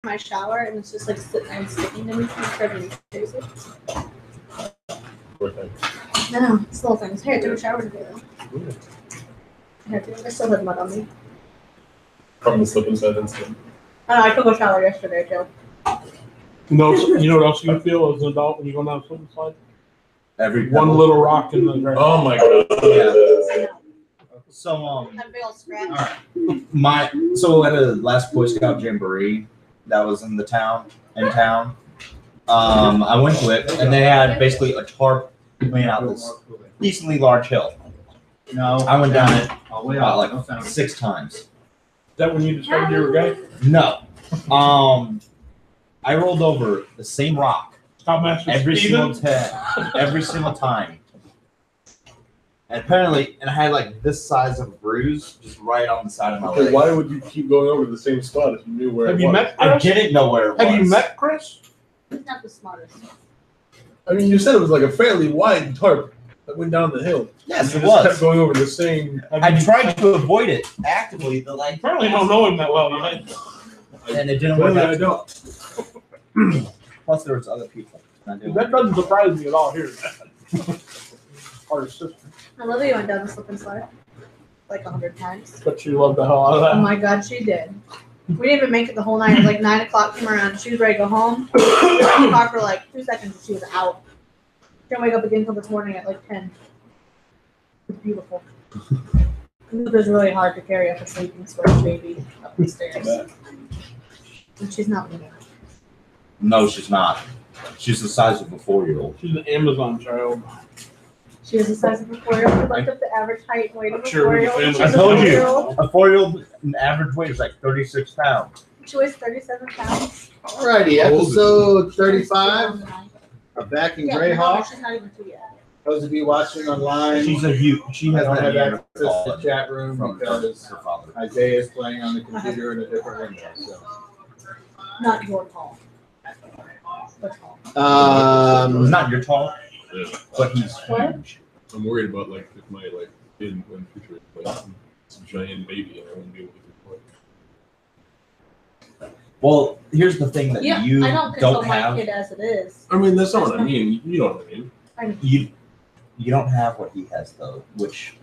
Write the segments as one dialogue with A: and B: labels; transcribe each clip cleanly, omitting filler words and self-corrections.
A: my shower, and it's just like and sticking to me. Crazy. No, it's little things. Hey, I took a shower today though. I still have mud on me.
B: From the slip and slide incident.
A: I took a shower yesterday too.
C: You know what else you feel as an adult when you go down a slip and slide?
D: Every
C: one little rock in the ground.
B: Oh my god.
D: Yeah. So
A: That big old scratch.
D: all right. So at a last Boy Scout jamboree that was in town. I went to it and they had basically a tarp laying out this decently large hill.
E: No,
D: I went down it about like
E: No sound.
D: 6 times.
C: Is that when you discovered you were gay?
D: No. I rolled over the same rock every single time. And apparently, I had like this size of a bruise just right on the side of my leg.
B: Why would you keep going over the same spot if you knew where
C: Have
B: it
C: you
B: was?
C: met Chris?
D: I didn't know where it was.
C: Have you met Chris?
A: He's not the smartest.
B: I mean, you said it was like a fairly wide tarp that went down the hill.
D: Yes,
B: You
D: it
B: just
D: was.
B: kept going over the same.
D: I tried to avoid it actively, but like
C: Apparently, you don't know him that well. You know?
D: and it didn't work
B: Clearly I
D: out.
B: don't.
D: Plus, there was other people. Not doing
C: That doesn't surprise me at all here. Our sister.
A: I love that you went down the slip and slide like 100 times.
C: But she loved the hell out of
A: Oh
C: that.
A: my god, she did. We didn't even make it the whole night. It was like 9 o'clock came around. She was ready to go home. We talked for like 2 seconds and she was out. Didn't wake up again until this morning at like 10. It was beautiful. It was really hard to carry up a sleeping square baby up the stairs. And she's not moving.
D: No, she's not. She's the size of a 4-year-old.
C: She's an Amazon child.
A: She was the size of a 4-year-old. She looked up the average height and weight of a
C: Sure,
A: 4-year-old.
C: I
A: She's a
D: told you.
A: 4-year-old.
D: A 4-year-old average weight is like 36 pounds.
A: She weighs 37 pounds.
E: Alrighty, episode 35 of Back in
A: Yeah,
E: Greyhawk.
A: she's not even 2 yet.
E: Those of you watching online,
D: She's a huge. She
E: I
D: has
E: don't
D: that
E: have access to the
D: Neanderthal
E: chat room
D: from
E: because
D: her father.
E: Isaiah is playing on the computer in a different window. So.
A: Not your tall. But tall.
D: He's not your tall,
B: Yeah.
D: but he's
A: What?
D: huge.
B: I'm worried about like if my kid in the future is like some giant baby and I won't be able to do it.
D: Well, here's the thing that
A: Yeah,
D: you
A: I don't control
D: don't
A: my
D: have.
A: kid as it is.
B: I mean, that's not what I mean. You know what I mean.
D: You don't have what he has though, which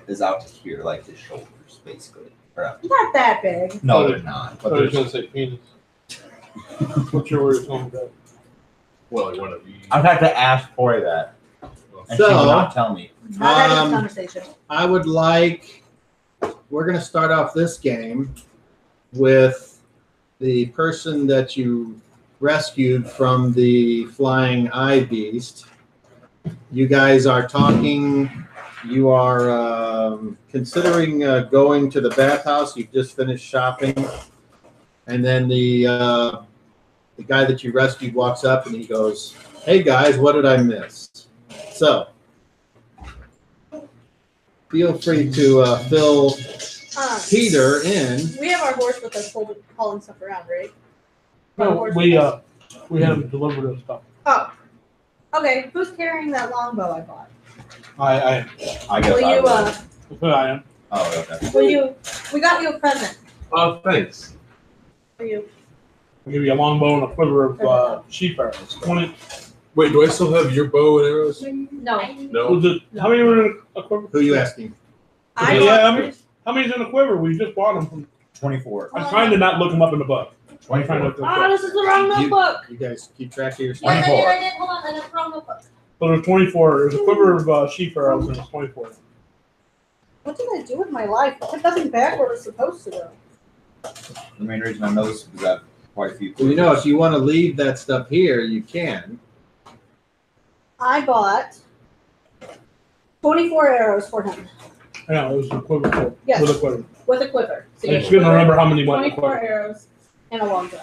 D: is out to here, like his shoulders, basically. Or out-
A: Not that big.
D: No, they're not. But
C: I was
D: they're-
C: going to say penis. What's your word on that?
B: Well, I want to be.
D: I'd have to ask Tori that, and she
E: So-
D: will not tell me.
A: Not having this conversation.
E: I would like, we're going to start off this game with the person that you rescued from the flying eye beast. You guys are talking, you are considering going to the bathhouse. You've just finished shopping. And then the guy that you rescued walks up and he goes, "Hey guys, what did I miss?" So, feel free to fill Peter in.
A: We have our horse with us hauling stuff around, right? Our
C: No,
A: horse
C: we
A: with us.
C: we had him deliver this stuff.
A: Oh. Okay, who's carrying that longbow I bought?
C: I
D: I guess
A: Will
D: I
A: you,
D: would.
C: I am.
D: Oh, okay.
A: we got you a present
B: Oh, thanks.
A: for you.
C: I'll give you a longbow and a quiver of sheep arrows. 20.
B: Wait, do I still have your bow and arrows?
A: No.
B: No.
C: Was it, how many were in a quiver?
E: Who are you asking?
A: I
C: Yeah,
A: bought
C: how many's in a quiver? We just bought them from.
D: 24.
C: I'm trying to not look them up in the book. I'm trying to
D: 24.
C: look
A: Oh, this is the wrong notebook.
E: You guys keep track of your
A: Yes,
E: stuff.
A: I did.
D: 24.
A: I did. Hold on, I got the wrong notebook.
C: So there's 24. There's a quiver of sheep arrows and it's 24.
A: What did I do with my life? I put nothing back where it was supposed to go.
D: The main reason I know this is because I have quite a few.
E: Well, you know, if you want to leave that stuff here, you can.
A: I bought 24 arrows for him
C: Yeah, it was a quiver full.
A: Yes.
C: With a quiver.
A: with a quiver. So
C: I
A: you
C: just couldn't remember how many went in the
A: 24
C: quiver.
A: arrows and a longbow.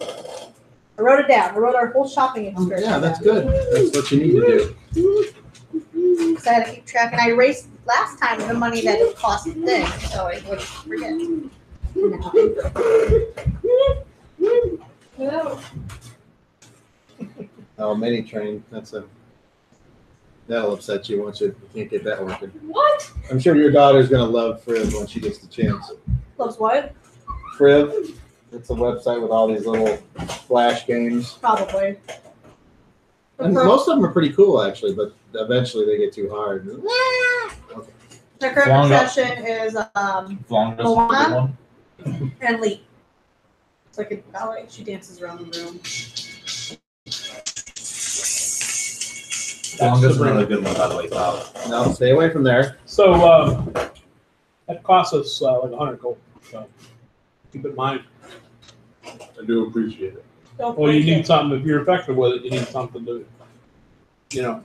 A: I wrote it down. I wrote our whole shopping experience.
E: Yeah, that's
A: down.
E: good. That's what you need to do.
A: Because I had to keep track, and I erased last time the money that it cost the thing, so I wouldn't forget. No.
E: Oh, mini train. That'll upset you once you can't get that working.
A: What?
E: I'm sure your daughter's gonna love Friv when she gets the chance.
A: Loves what?
E: Friv, It's a website with all these little flash games.
A: Probably.
E: And most of them are pretty cool, actually, but eventually they get too hard.
A: The current obsession is Moana and Lee. It's like a ballet. She dances around the room.
D: That's another good one, by the way, Bob.
E: No, stay away from there.
C: So that costs us like 100 gold. So keep it in mind.
B: I do appreciate it.
A: Don't
C: Well, you
A: break
C: need
A: it.
C: something. If you're effective with it, you need something to, you know,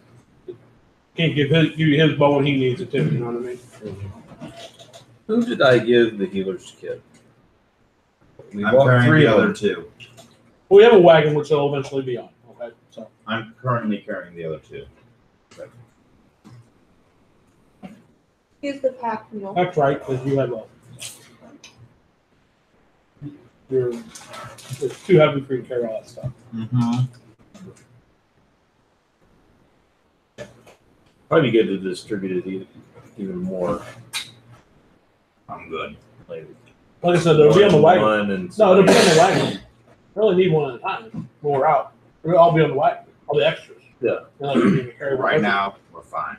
C: can't give you his bow when he needs it too. You know what I mean?
F: Who did I give the healer's kit? We
D: I'm
F: walked
D: carrying
F: three
D: the
F: of
D: other
F: them.
D: two.
C: Well, we have a wagon which they'll eventually be on. Okay, so
D: I'm currently carrying the other two.
A: Use the pack mule.
C: that's right because you have a. It's too heavy for you to carry all that stuff.
D: Mm-hmm.
F: Probably good to distribute it even more.
D: I'm good.
F: Like
C: Like I said, they'll be on the wagon.
F: one and
C: No, they'll be on the wagon. We only need one at a time when we're out. We'll all be on the wagon. All the extras.
F: Yeah.
C: Not like we need to carry
D: Right
C: one.
D: now, we're fine.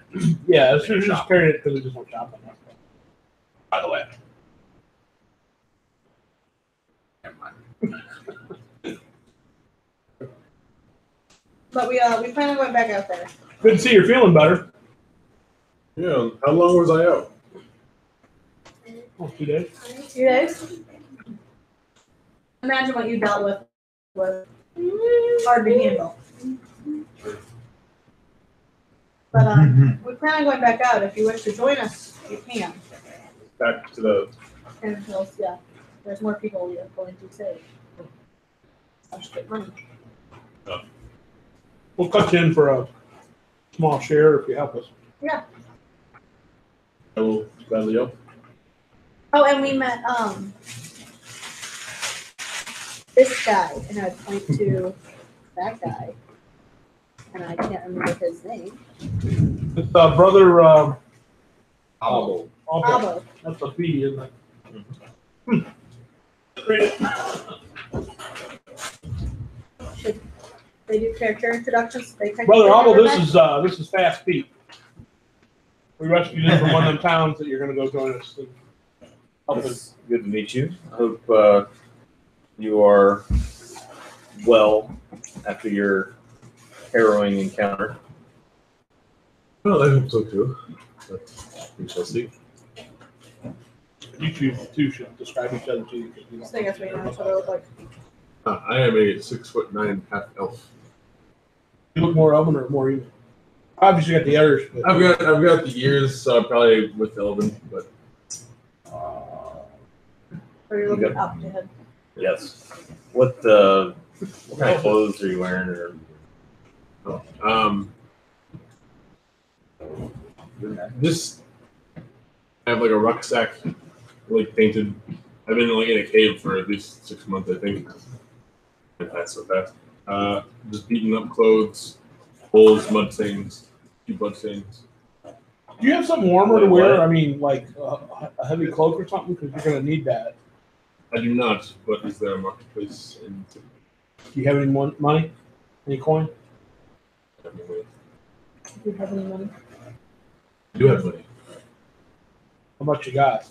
C: Yeah, as soon as just carry it because we just won't shop on that.
D: By the way. Never mind.
A: But we plan on going back out there.
C: Good to see you're feeling better.
B: Yeah. How long was I out?
C: Oh, 2 days.
A: 2 days. Imagine what you dealt with was hard to handle. But we plan on going back out. If you wish to join us, you can.
B: Back to the.
A: And yeah, there's more people we are going to save. I'll just get money.
C: We'll cut you in for a small share if you help us.
B: I will gladly help.
A: Oh, and we met this guy, and I'd point to that guy, and I can't remember his name.
C: It's brother.
F: Hobble.
A: Abo.
C: That's a B, isn't it? Read it.
A: Should they do character introductions?
C: Brother Hobble, this is Fast Pete. We rescued him from one of them towns that you're going to go join us. And help us.
F: It's good to meet you. I hope you are well after your harrowing encounter.
B: Well, I hope so too. But we shall see.
C: You two should describe each other to you.
A: Just think that's what you know what I look like.
B: I am a 6'9" half elf.
C: You look more elven or more human? Obviously, you got the others. But
B: I've got the ears, so I'm probably with Elvin, but
A: Or you're looking
F: Okay.
A: up to him.
F: Yes. What kind of clothes are you wearing? Or
B: this I have like a rucksack, like painted. I've been like in a cave for at least 6 months, I think. I passed so fast. Just beaten up clothes, holes, mud stains, few blood stains.
C: do you have something warmer to wear? I mean, like a heavy cloak or something, because you're going to need that.
B: I do not, but is there a marketplace in
C: Do you have any money? Any coin?
A: Do you have any money?
B: I do have money.
C: How much you got?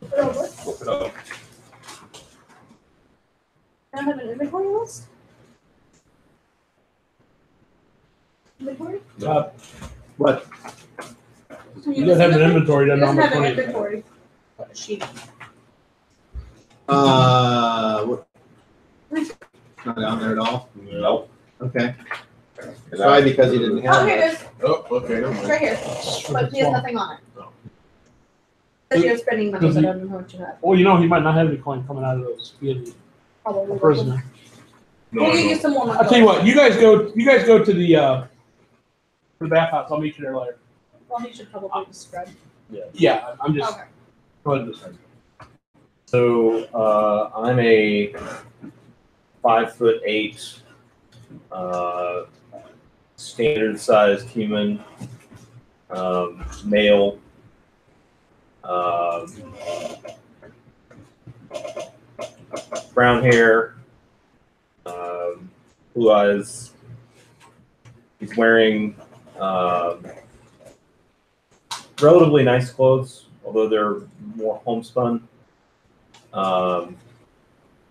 A: Put it over.
B: Look it up.
A: I don't have an inventory list. Inventory?
E: What?
C: You don't have an inventory,
A: He
C: doesn't know
A: doesn't
C: how
A: have
C: much
A: an
C: money.
A: inventory. Sheet.
E: What? Not down there at all?
F: Nope.
E: Okay. Probably because he didn't
A: Oh,
E: have
A: here it
E: it.
A: is.
B: Oh, okay. Never
A: It's
B: mind.
A: right here. But he has nothing on it.
B: No.
A: Says you're spending money,
C: Does
A: but
C: he-
A: I don't know what you have.
C: Well, you know, he might not have any coin coming out of those. Being
A: Probably.
C: a prisoner.
B: No,
A: We'll
B: I
A: get you
B: don't.
A: some more.
C: I'll tell you what. You guys go to the bathhouse. I'll meet you there later.
A: Well, he should probably describe.
C: Yeah, I'm just.
A: Okay.
C: Go ahead and describe.
F: So I'm a 5'8", standard sized human. male. Brown hair, blue eyes. He's wearing relatively nice clothes, although they're more homespun.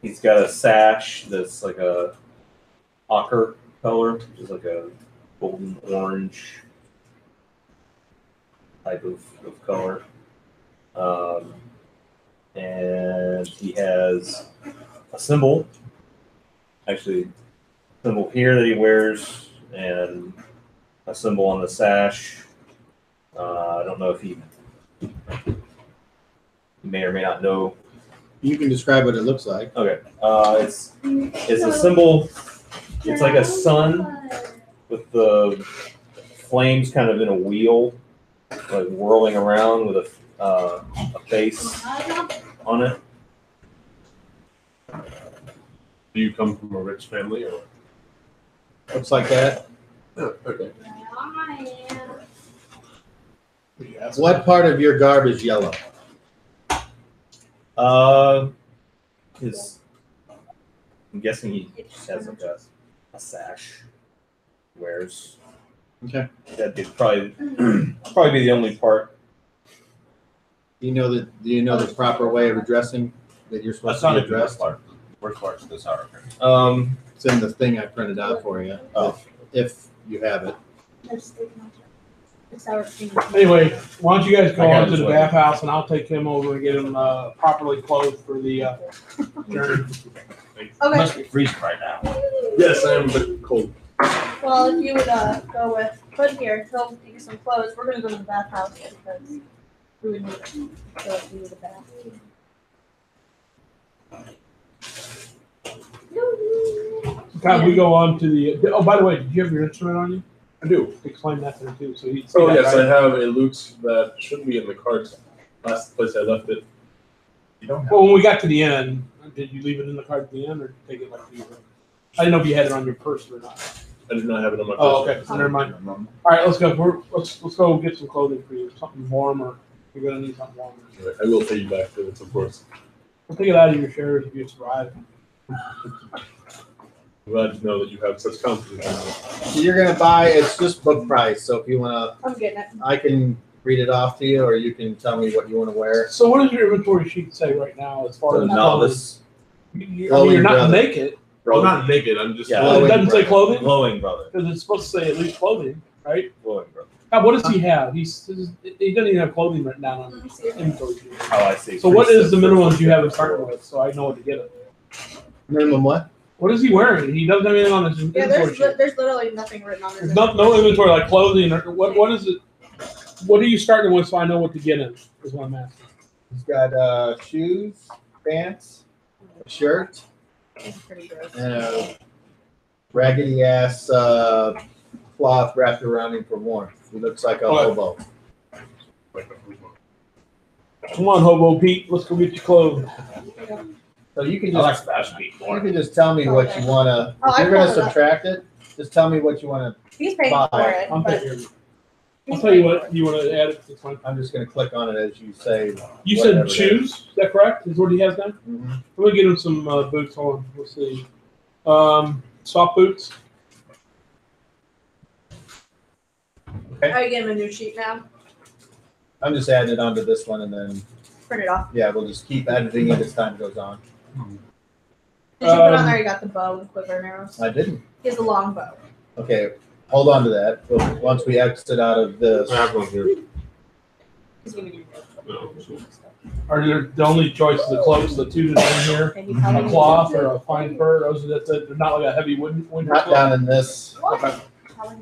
F: He's got a sash that's like a ochre color, which is like a golden orange type of color. And he has a symbol, actually, a symbol here that he wears, and a symbol on the sash. I don't know if he may or may not know.
E: You can describe what it looks like.
F: Okay, it's a symbol. It's like a sun with the flames kind of in a wheel, like whirling around with a face on it.
B: Do you come from a rich family or?
E: Looks like that.
B: Oh, okay.
E: What part of your garb is yellow?
F: I'm guessing he just has like a sash he wears.
E: Okay.
F: That'd be probably be the only part.
E: Do you know the proper way of addressing that you're supposed
D: That's
E: to
D: not
E: be
D: a
E: addressed?
D: Worst parts of this are.
E: It's in the thing I printed out for you.
F: Oh.
E: If you have it.
C: Anyway, why don't you guys go
D: I got
C: on to
D: this
C: the
D: one.
C: bathhouse and I'll take him over and get him properly clothed for the journey.
A: Okay.
D: Must be freezing right now.
B: Yes, I am a bit cold.
A: Well, if you would go with Hood here, he'll get you some clothes. We're gonna go to the bathhouse because we would need it. So if you need a bath.
C: Kind we go on to the. Oh, by the way, did you have your instrument on you?
B: I do.
C: Explain that to him too. So he'd see
B: Oh
C: that,
B: yes,
C: right?
B: I have a loot that should be in the cart. Last place I left it.
D: You don't have.
C: Well, when we got to the end, did you leave it in the cart at the end, or take it like you? I didn't know if you had it on your person or not.
B: I did not have it on my
C: Oh,
B: person.
C: okay. So never mind. All right, let's go. Let's go get some clothing for you. Something warm, or you're gonna need something warm.
B: I will pay you back for this, of course.
C: We'll take it out of your shares if you survive.
B: I'm glad to know that you have such confidence in me.
E: So you're gonna buy. It's just book price. So if you wanna,
A: I'm getting it.
E: I can read it off to you, or you can tell me what you want to wear.
C: So what does your inventory sheet say right now as far
F: For
C: as
F: the novice,
C: You're not
E: brother.
C: naked.
B: I'm not naked. I'm just.
F: Yeah.
C: Well, it doesn't say
E: brother.
C: clothing
F: glowing brother,
C: because it's supposed to say at least clothing, right?
F: glowing brother.
C: Now, what does he have? He doesn't even have clothing written down on
A: Let me see.
C: the inventory sheet.
F: Oh, I see.
C: So what is the minimum you have in starting with, so I know what to get it?
E: Minimum what?
C: What is he wearing? He doesn't have anything on his
A: Yeah,
C: inventory sheet.
A: there's literally nothing written on this.
C: There's no inventory like clothing or what is it? What are you starting with so I know what to get in? Is what I'm asking.
E: He's got shoes, pants, a shirt,
A: It's pretty gross.
E: and a raggedy ass cloth wrapped around him for warmth. He looks like a
C: What?
E: hobo.
C: Come on, Hobo Pete, let's go get you clothes.
E: So you can
D: I like
E: just
D: fast beat more.
E: you can just tell me what you wanna.
A: Oh,
E: If
A: I
E: you're gonna
A: pulled it up.
E: subtract it, just tell me what you wanna.
A: He's paying
E: Bye.
A: for it,
C: I'll
A: but
C: tell you what, you want to add it to this one.
E: I'm just gonna click on it as you say.
C: You
E: whatever
C: said
E: it
C: shoes, is that correct? Is what he has now?
E: Mhm.
C: Let me get him some boots. Hold on, let's see. Soft boots.
A: I get him a new sheet now.
E: I'm just adding it onto this one, and then
A: Print it off.
E: yeah, we'll just keep editing it as time goes on.
A: Did you put on there? You got the bow and quiver and arrows.
E: I didn't.
A: He has a long bow.
E: Okay, hold on to that. Once we exit out of this,
B: I have one here.
A: He's gonna give you
B: No, so-
C: Are there the only choices the clothes, the two that's in here?
A: and you tell
C: A
A: me
C: cloth or a fine fur? Those are they're not like a heavy winter
E: not
C: cloth.
E: down in this.
A: what?
C: Okay.
A: Tell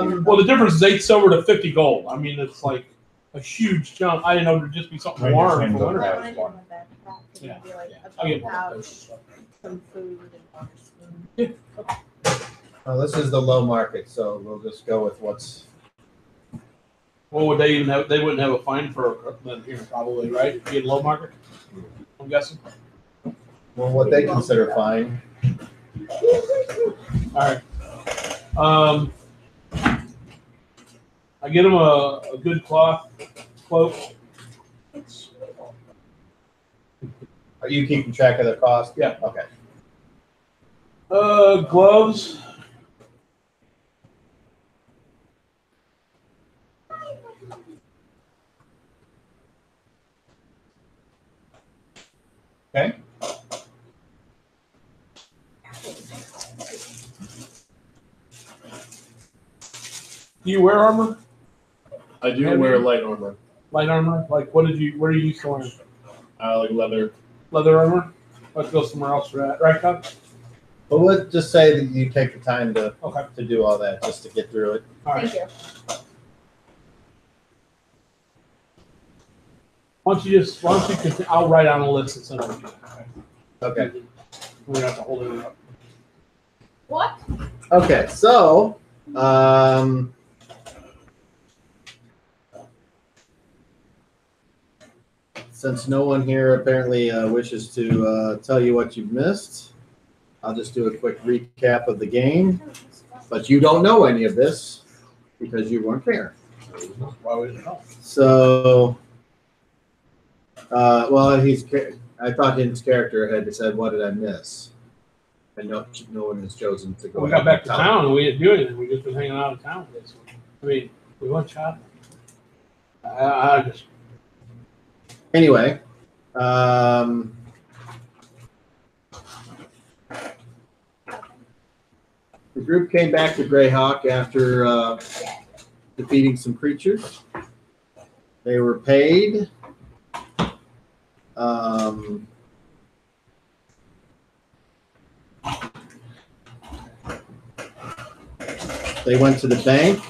A: me
C: Well, the difference is 8 silver to 50 gold. I mean, it's like a huge jump. I didn't know there'd just be something
D: Right,
C: warm
D: your
C: for
D: friends
C: winter.
D: over
A: I wanna do my backpack. It's
C: Yeah.
A: gonna be like
C: I'll
A: a
C: get one of
A: pouch,
C: those.
A: some food, and water spoon.
E: Well, this is the low market, so we'll just go with what's.
C: What would they even have? They wouldn't have a fine fur then here, probably, right? Be in low market, I'm guessing.
E: Well, what they consider fine.
C: All right. I get him a good cloth cloak.
E: Are you keeping track of the cost?
C: Yeah.
E: Okay.
C: Gloves.
E: Okay.
C: Do you wear armor?
B: I do wear light armor,
C: Light armor? Like, what are you used to wearing?
B: like leather.
C: Leather armor? Let's go somewhere else for that. Right, Doug?
E: Well, let's just say that you take the time to
C: Okay.
E: do all that just to get through it.
C: All right.
A: Thank you.
C: Why don't you continue? I'll write on a list and send it to you.
E: Okay.
C: We don't have to hold it up.
A: What?
E: Okay. So, since no one here apparently wishes to tell you what you've missed, I'll just do a quick recap of the game. But you don't know any of this because you weren't there.
C: Why would it help?
E: So, well, I thought his character had said, "What did I miss?" And no one has chosen to go.
C: We got
E: ahead
C: back
E: and
C: to
E: tell
C: town and we didn't do anything. We just been hanging out in town this week. I mean, we went shopping. I just
E: Anyway, the group came back to Greyhawk after defeating some creatures. They were paid. They went to the bank.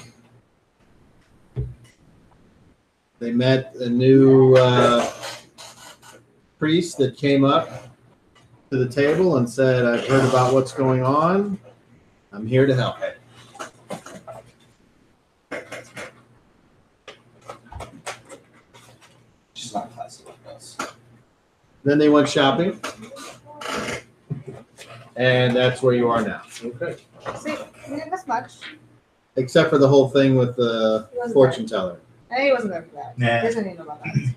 E: They met a new priest that came up to the table and said, "I've heard about what's going on. I'm here to help."
D: She's not classy like us.
E: Then they went shopping. And that's where you are now.
C: okay.
A: See, we didn't miss much.
E: Except for the whole thing with the
A: He wasn't
E: fortune teller.
A: there. He wasn't there for that.
D: Nah.
A: He doesn't even know about that.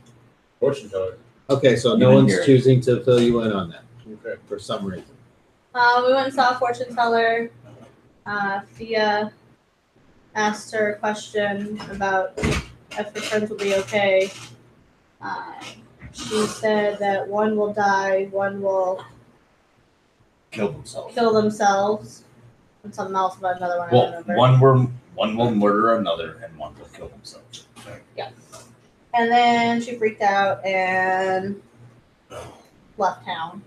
B: Fortune teller.
E: Okay, so
D: You
E: no
D: didn't
E: one's
D: hear it.
E: choosing to fill you in on that
B: Okay.
E: for some reason.
A: We went and saw a fortune teller. Thea asked her a question about if the friends will be okay. She said that one will die, one will
D: Kill themselves.
A: kill themselves, and something else about another one I don't
D: Well,
A: remember.
D: one will murder another, and one will kill themselves.
A: And then she freaked out and left town.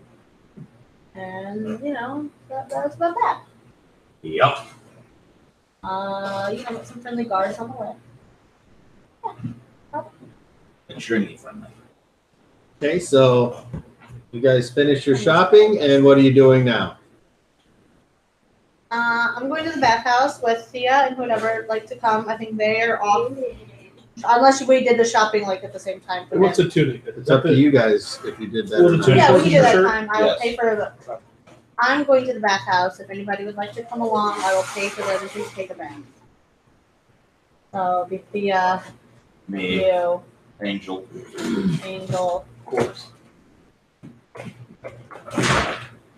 A: And, that was about that.
D: Yep.
A: With some friendly guards on the way.
D: Extremely friendly.
E: Okay, so you guys finished your shopping, and what are you doing now?
A: I'm going to the bathhouse with Thea and whoever would like to come. I think they're off. Unless we did the shopping at the same time. For
C: What's
A: him.
C: a tunic?
E: It's up to you guys if you did that.
C: Well,
E: or
C: the
E: not.
C: tunic-
A: Yeah, we can do that
C: Shirt?
A: time. I will
D: Yes.
A: pay for the. I'm going to the bathhouse. If anybody would like to come along, I will pay for them to take a bath. So it'll be Thea,
D: Me,
A: you,
D: Angel.
A: Angel,
C: Of course.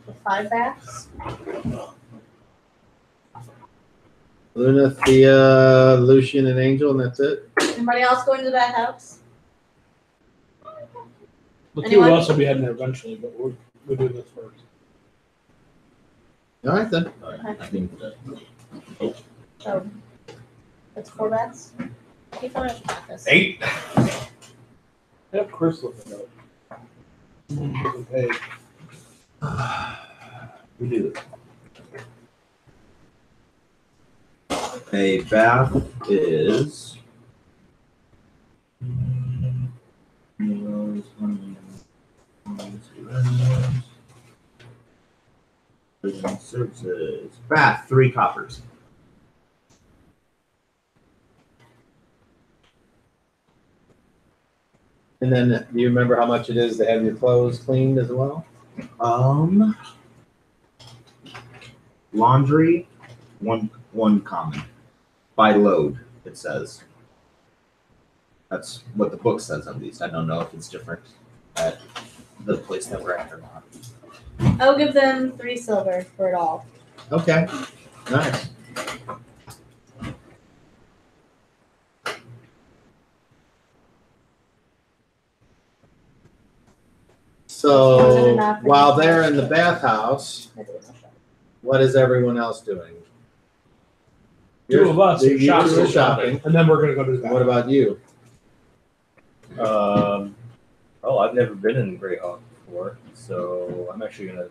A: the 5 baths.
E: Luna, Thea, Lucian, and Angel, and that's it?
A: Anybody else going to the bathhouse?
C: The two
A: Anyone?
C: of us will be heading there eventually, but we're doing this first.
E: All right, then.
D: I think that.
A: So that's 4 baths. You tell me what bath is.
D: 8.
C: Have Chris look it up. Hey,
D: We do this. A bath is. Services. Bath, 3 coppers.
E: And then, do you remember how much it is to have your clothes cleaned as well?
D: Laundry, one common. By load, it says. That's what the book says, at least. I don't know if it's different at the place that we're at or not.
A: I'll give them 3 silver for it all.
E: Okay. Nice. So while they're in the bathhouse, what is everyone else doing?
C: 2 of us are
E: You two are
C: shopping,
E: shopping.
C: and then we're gonna go to the
E: What
C: bathroom.
E: about you?
F: Oh, I've never been in Greyhawk before, so I'm actually gonna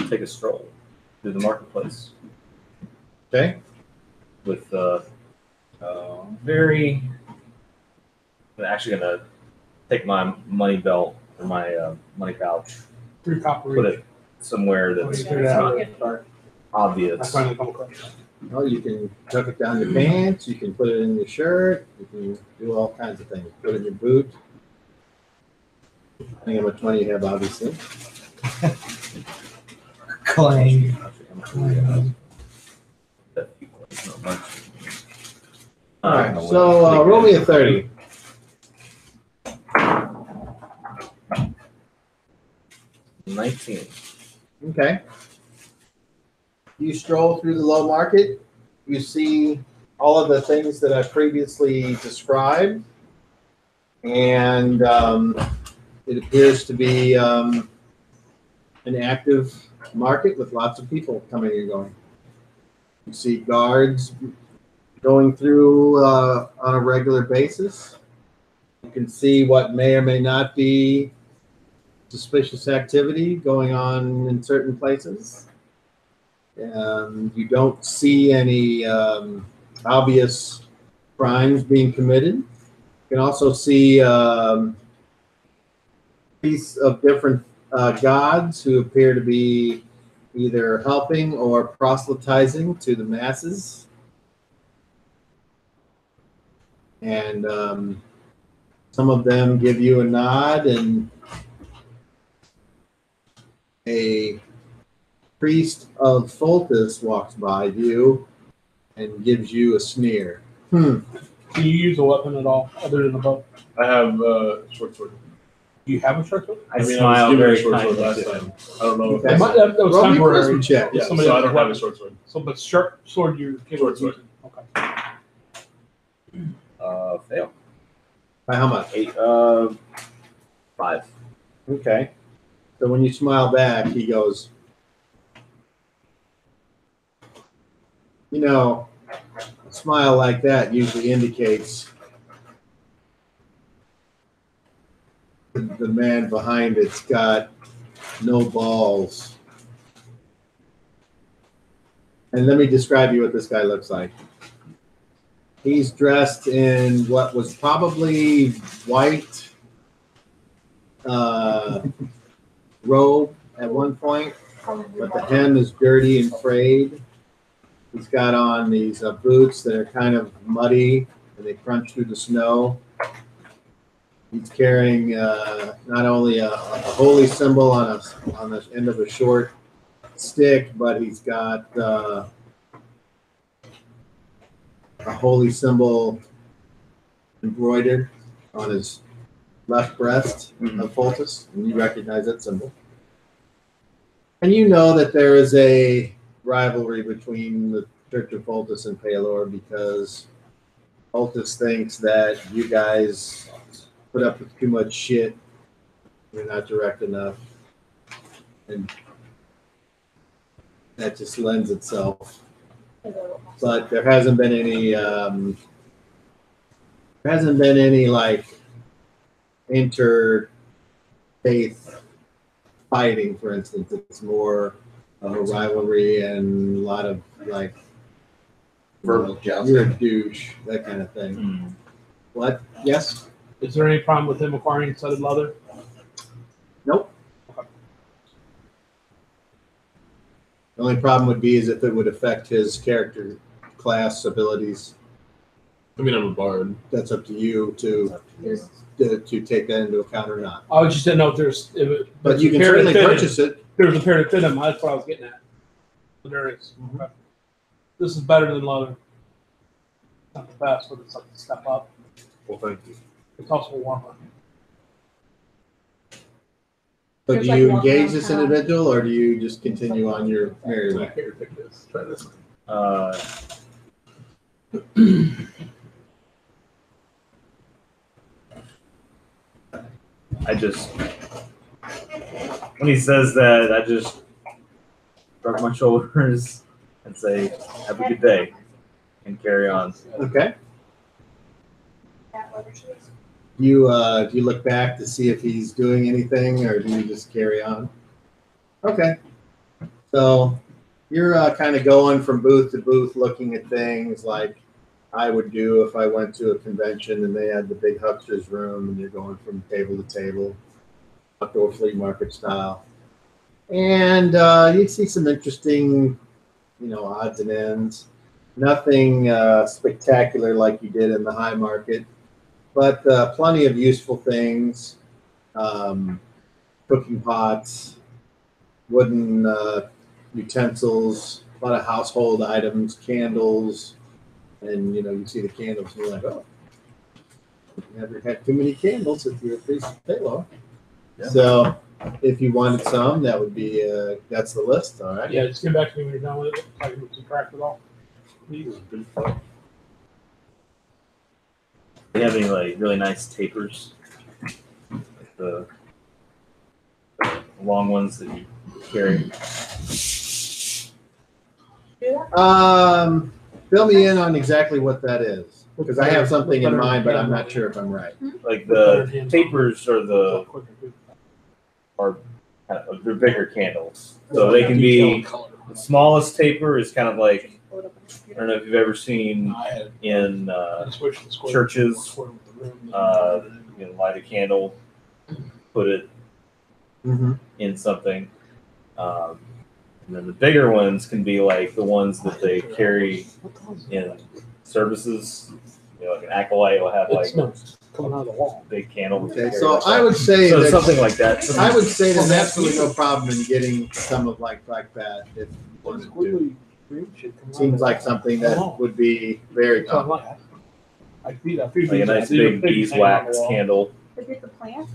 F: take a stroll through the marketplace
E: Okay.
F: with I'm actually gonna take my money belt or my money pouch,
C: 3 copper
F: put
C: each.
F: it somewhere that's
C: Figure it out.
F: not
C: I
F: obvious.
C: finally come across.
E: Well, you can tuck it down your pants. You can put it in your shirt. You can do all kinds of things. Put it in your boot. I think how much money you have, obviously.
D: Clang.
E: All right. So roll me a 30.
F: $19.
E: Okay. You stroll through the low market. You see all of the things that I previously described, and it appears to be an active market with lots of people coming and going. You see guards going through on a regular basis. You can see what may or may not be suspicious activity going on in certain places. You don't see any obvious crimes being committed. You can also see piece of different gods who appear to be either helping or proselytizing to the masses. And some of them give you a nod, and a priest of Foltus walks by you and gives you a sneer.
C: Can you use a weapon at all other than a bow?
B: I have short sword.
C: Do you have a short sword?
B: I mean, I
F: smile
B: was given a
F: very
B: short sword
F: kindly
B: last
F: to
B: time. I don't know.
E: Okay.
B: If
C: That
B: that's,
C: was
E: Roll me a
C: temporary.
E: wisdom check.
B: yeah,
C: Somebody
B: so I
C: has
B: don't
C: a
B: have a
C: weapon.
B: short sword.
C: So, but short sword you're
B: Short sword.
C: Okay.
F: Fail.
E: By how much?
F: 8. 5.
E: Okay. So when you smile back, he goes, you know, a smile like that usually indicates the man behind it's got no balls. And let me describe you what this guy looks like. He's dressed in what was probably white robe at one point, but the hem is dirty and frayed. He's got on these boots that are kind of muddy and they crunch through the snow. He's carrying not only a holy symbol on the end of a short stick, but he's got a holy symbol embroidered on his left breast of Foltus, and you recognize that symbol. And you know that there is a rivalry between the Church of Foltus and Palor because Foltus thinks that you guys put up with too much shit. You're not direct enough. And that just lends itself. But there hasn't been any like interfaith fighting, for instance. It's more of a rivalry and a lot of like
D: Verbal jousting.
E: you're a douche, that kind of thing. What? Yes?
C: Is there any problem with him acquiring studded leather?
E: Nope. The only problem would be is if it would affect his character class abilities.
B: I mean, I'm a bard.
E: That's up to you to take that into account or not.
C: I just didn't know if there's.
E: But you can certainly purchase it.
C: There's a pair to fit him. That's what I was getting at. But there is. Okay. This is better than leather. Not the best, but it's like a step up.
B: Well, thank you.
C: It's also warmer.
E: So
A: It's
E: do
A: like
E: you
A: walking
E: engage
A: around
E: this
A: town.
E: individual, or do you just continue on your merry way?
B: Here, take this. Try this.
F: I just, when he says that, I just shrug my shoulders and say, "Have a good day," and carry on.
E: Okay.
A: Cat leather shoes.
E: Do you look back to see if he's doing anything, or do you just carry on? Okay. So you're kind of going from booth to booth, looking at things like I would do if I went to a convention and they had the big huckster's room, and you're going from table to table, outdoor flea market style. And you see some interesting, odds and ends. Nothing spectacular like you did in the high market, but plenty of useful things. Cooking pots, wooden utensils, a lot of household items, candles, and you see the candles and you're like, oh, never had too many candles if you're a priest of Halo.
D: Yeah.
E: So if you wanted some, that would be that's the list. All right.
C: Yeah, just get back to me when you're done with it. I can subtract it all. Please.
F: Do you have any like really nice tapers? Like the long ones that you carry.
A: Do that?
E: Fill me in on exactly what that is, because I have something in mind, but I'm not sure if I'm right.
F: Like the tapers are they're bigger candles, so they can be. The smallest taper is kind of like,
A: Hold up on the
F: I
A: computer.
F: don't know if you've ever seen in churches, light a candle, put it
E: Mm-hmm.
F: in something. And then the bigger ones can be like the ones that they carry in services. Like an acolyte will have
C: It
F: like
C: smells coming out of the wall.
F: a big candle. that they
E: Okay,
F: carry
E: so
F: like
E: I
F: that.
E: would say
F: So
E: that
F: something like that.
E: I would say there's absolutely no problem in getting some of like that. If you wanted to. Seems like something that would be very common.
F: Like a nice big beeswax candle.
A: Is it the plant?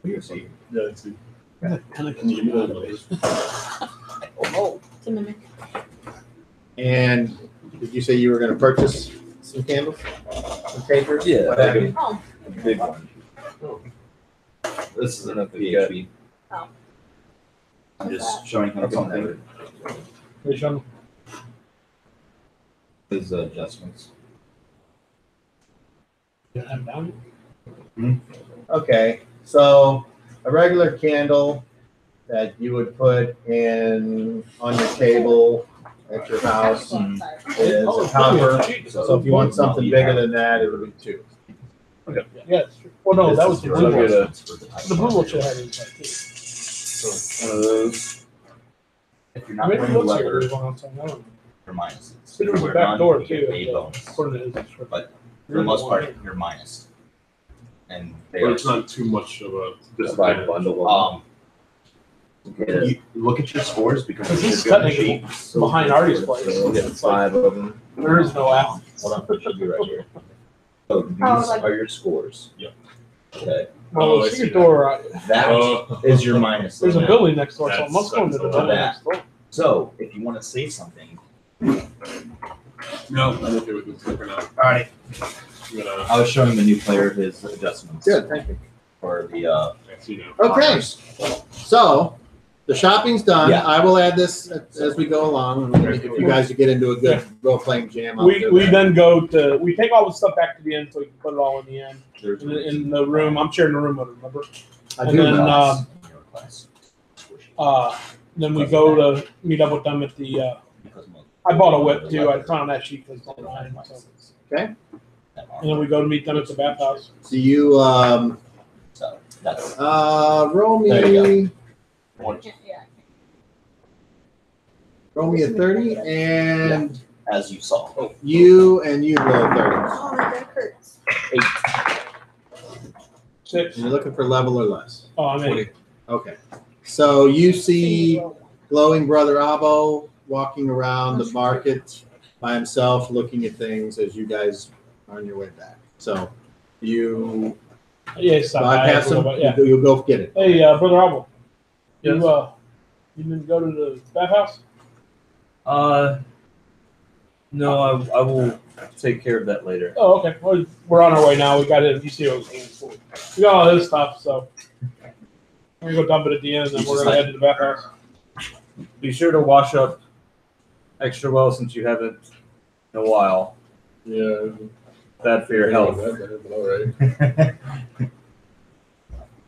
B: Yeah, it's
A: Oh, to mimic.
E: And did you say you were going to purchase some candles, some tapers?
F: Yeah,
E: What have you?
A: Oh,
F: Big one.
D: This is
F: Enough
D: enough
F: to get.
D: PHP.
A: Oh.
D: I'm just showing him something. His adjustments.
E: Okay, so a regular candle that you would put in on your table at your house is a copper. So if you want something bigger than that, it would be 2.
C: Yes. Well, no, that was the
F: So
C: blue
F: get
C: one.
F: a
C: The blue one should have inside too.
F: one of those.
D: If you're not
C: Maybe it
D: wearing
C: looks like a
D: leather,
C: blue one outside. I don't know.
D: you're minus.
C: But there was a
D: Wear
C: back
D: none,
C: door
D: you get
C: too.
D: a bonus.
C: According to his description.
D: But for the most part, you're minus. And they
B: But
D: are.
B: it's not too much of a
F: Buy a bundle of
D: You look at your scores because
C: Because
D: it's
C: he's
D: a good
C: cutting
D: sheet.
C: behind Artie's place.
F: We'll get 5 of them.
C: There is no out.
D: Hold on, it should be right here. So these
A: like-
D: are your scores.
B: Yep.
D: Okay,
C: Well,
B: I
C: the
B: see
C: secret
B: that.
C: door,
D: that is your minus.
C: there's a
D: limit.
C: building next door, so I
B: That's-
C: must go into the
B: that's
C: building
D: that.
C: next door.
D: So if you want to say something,
B: No, I'm okay with this for now.
D: alright.
B: I'm gonna.
D: I was showing the new player his adjustments.
E: Good, thank you.
D: For the
B: I see now.
E: Okay,
D: honors.
E: so the shopping's done.
D: Yeah.
E: I will add this as we go along. If you guys get into a good role-playing jam, I'll
C: We
E: do
C: we
E: that.
C: then we take all the stuff back to the end so we can put it all in the end. In the room. I'm sharing the room with her, remember?
E: I
C: and
E: do
C: then,
E: know.
C: Then we go to meet up with them at the, I bought a whip too. I found that sheet because it's online. So.
E: Okay.
C: And then we go to meet them at the bathhouse.
E: So you
D: So that's
E: roll
D: There
E: me
A: Yeah.
E: roll me a 30, and
D: as you saw.
E: you roll 30.
A: Oh, my back hurts.
C: 6.
E: You're looking for level or less.
C: Oh, I mean,
E: Okay. So you see glowing brother Abo walking around the market by himself, looking at things as you guys on your way back. So you
C: Yeah, it's not bad,
E: bypass them.
C: but yeah.
E: You'll go get it.
C: Hey, Brother Abel.
F: Yes.
C: You didn't go to the bathhouse?
F: No, I will take care of that later.
C: Oh, okay. Well, we're on our way now. We got it. You see what we got all his stuff, so we're gonna go dump it at the end, and then we're gonna head to the bathhouse.
F: Be sure to wash up extra well since you haven't in a while.
B: Yeah.
F: Bad for your health.
B: All right.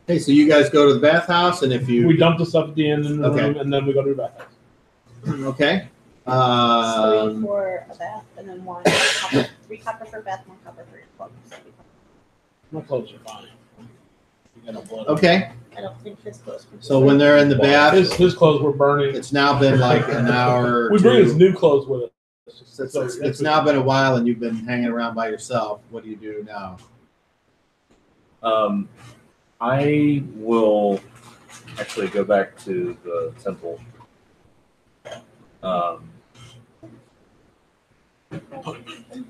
E: Okay, so you guys go to the bathhouse, and if you
C: We dump the stuff at the end in the
E: Okay.
C: room, and then we go to the bathhouse.
E: okay,
A: 3 for a bath, and then 1 copper. 3 copper for a bath, 1 copper for your clothes.
C: My clothes are fine. You got no blood.
E: okay.
A: I don't think his clothes. can be
E: So when they're in the bath,
C: His clothes were burning.
E: it's now been like an hour. Or
C: We bring his
E: two.
C: new clothes with us.
E: It's now been a while, and you've been hanging around by yourself. What do you do now?
F: I will actually go back to the temple.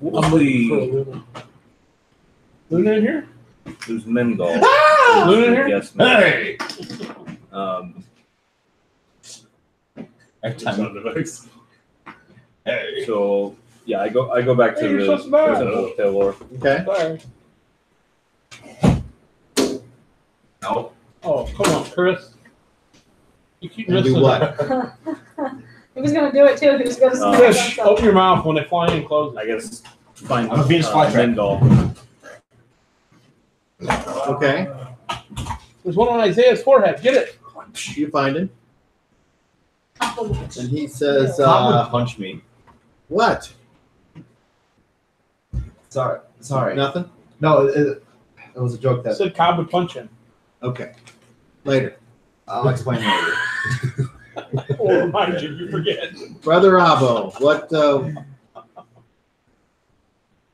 F: What was the
C: Luna in here?
F: There's Mengol.
C: Luna in here?
F: Yes.
D: Hey!
B: Sound effects.
D: Hey!
F: So yeah, I go back to
C: Hey, you're
F: the
C: supposed to buy it.
F: temple of Taylor.
E: Okay.
C: Sorry.
D: No.
C: Oh, come on, Chris. You keep
E: And do
C: missing
E: what?
A: He was gonna do it too. He was gonna say
C: Chris, open your mouth when they fly in and close it.
F: I guess find
D: I'm a Venus flytrap.
F: Mengol.
E: Okay.
C: There's one on Isaiah's forehead. Get it.
E: You find him, and he says,
D: Tom would punch me.
E: "What?
D: Sorry.
E: Nothing.
D: No, it was a joke
C: I
D: that
C: said Cobb would punch him.
E: Okay. Later,
D: I'll explain later.
C: Or remind you, you forget.
E: Brother Abo. What?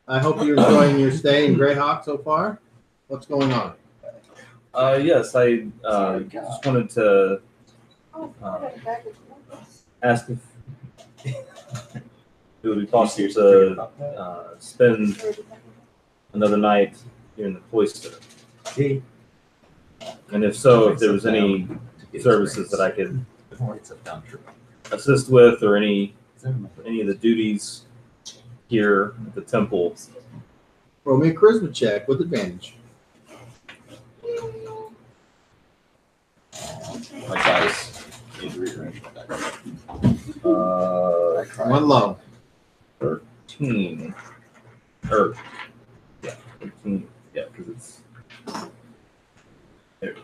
E: I hope you're enjoying your stay in Greyhawk so far. What's going on?
F: Yes, I just wanted to ask if it would be possible to spend another night here in the cloister. And if so, if there was any services that I could assist with, or any of the duties here at the temple.
E: Roll me a charisma check with advantage.
D: My dice need to rearrange my dice.
E: One low.
F: 13. Or, yeah, 13. Yeah, because it's. There it is.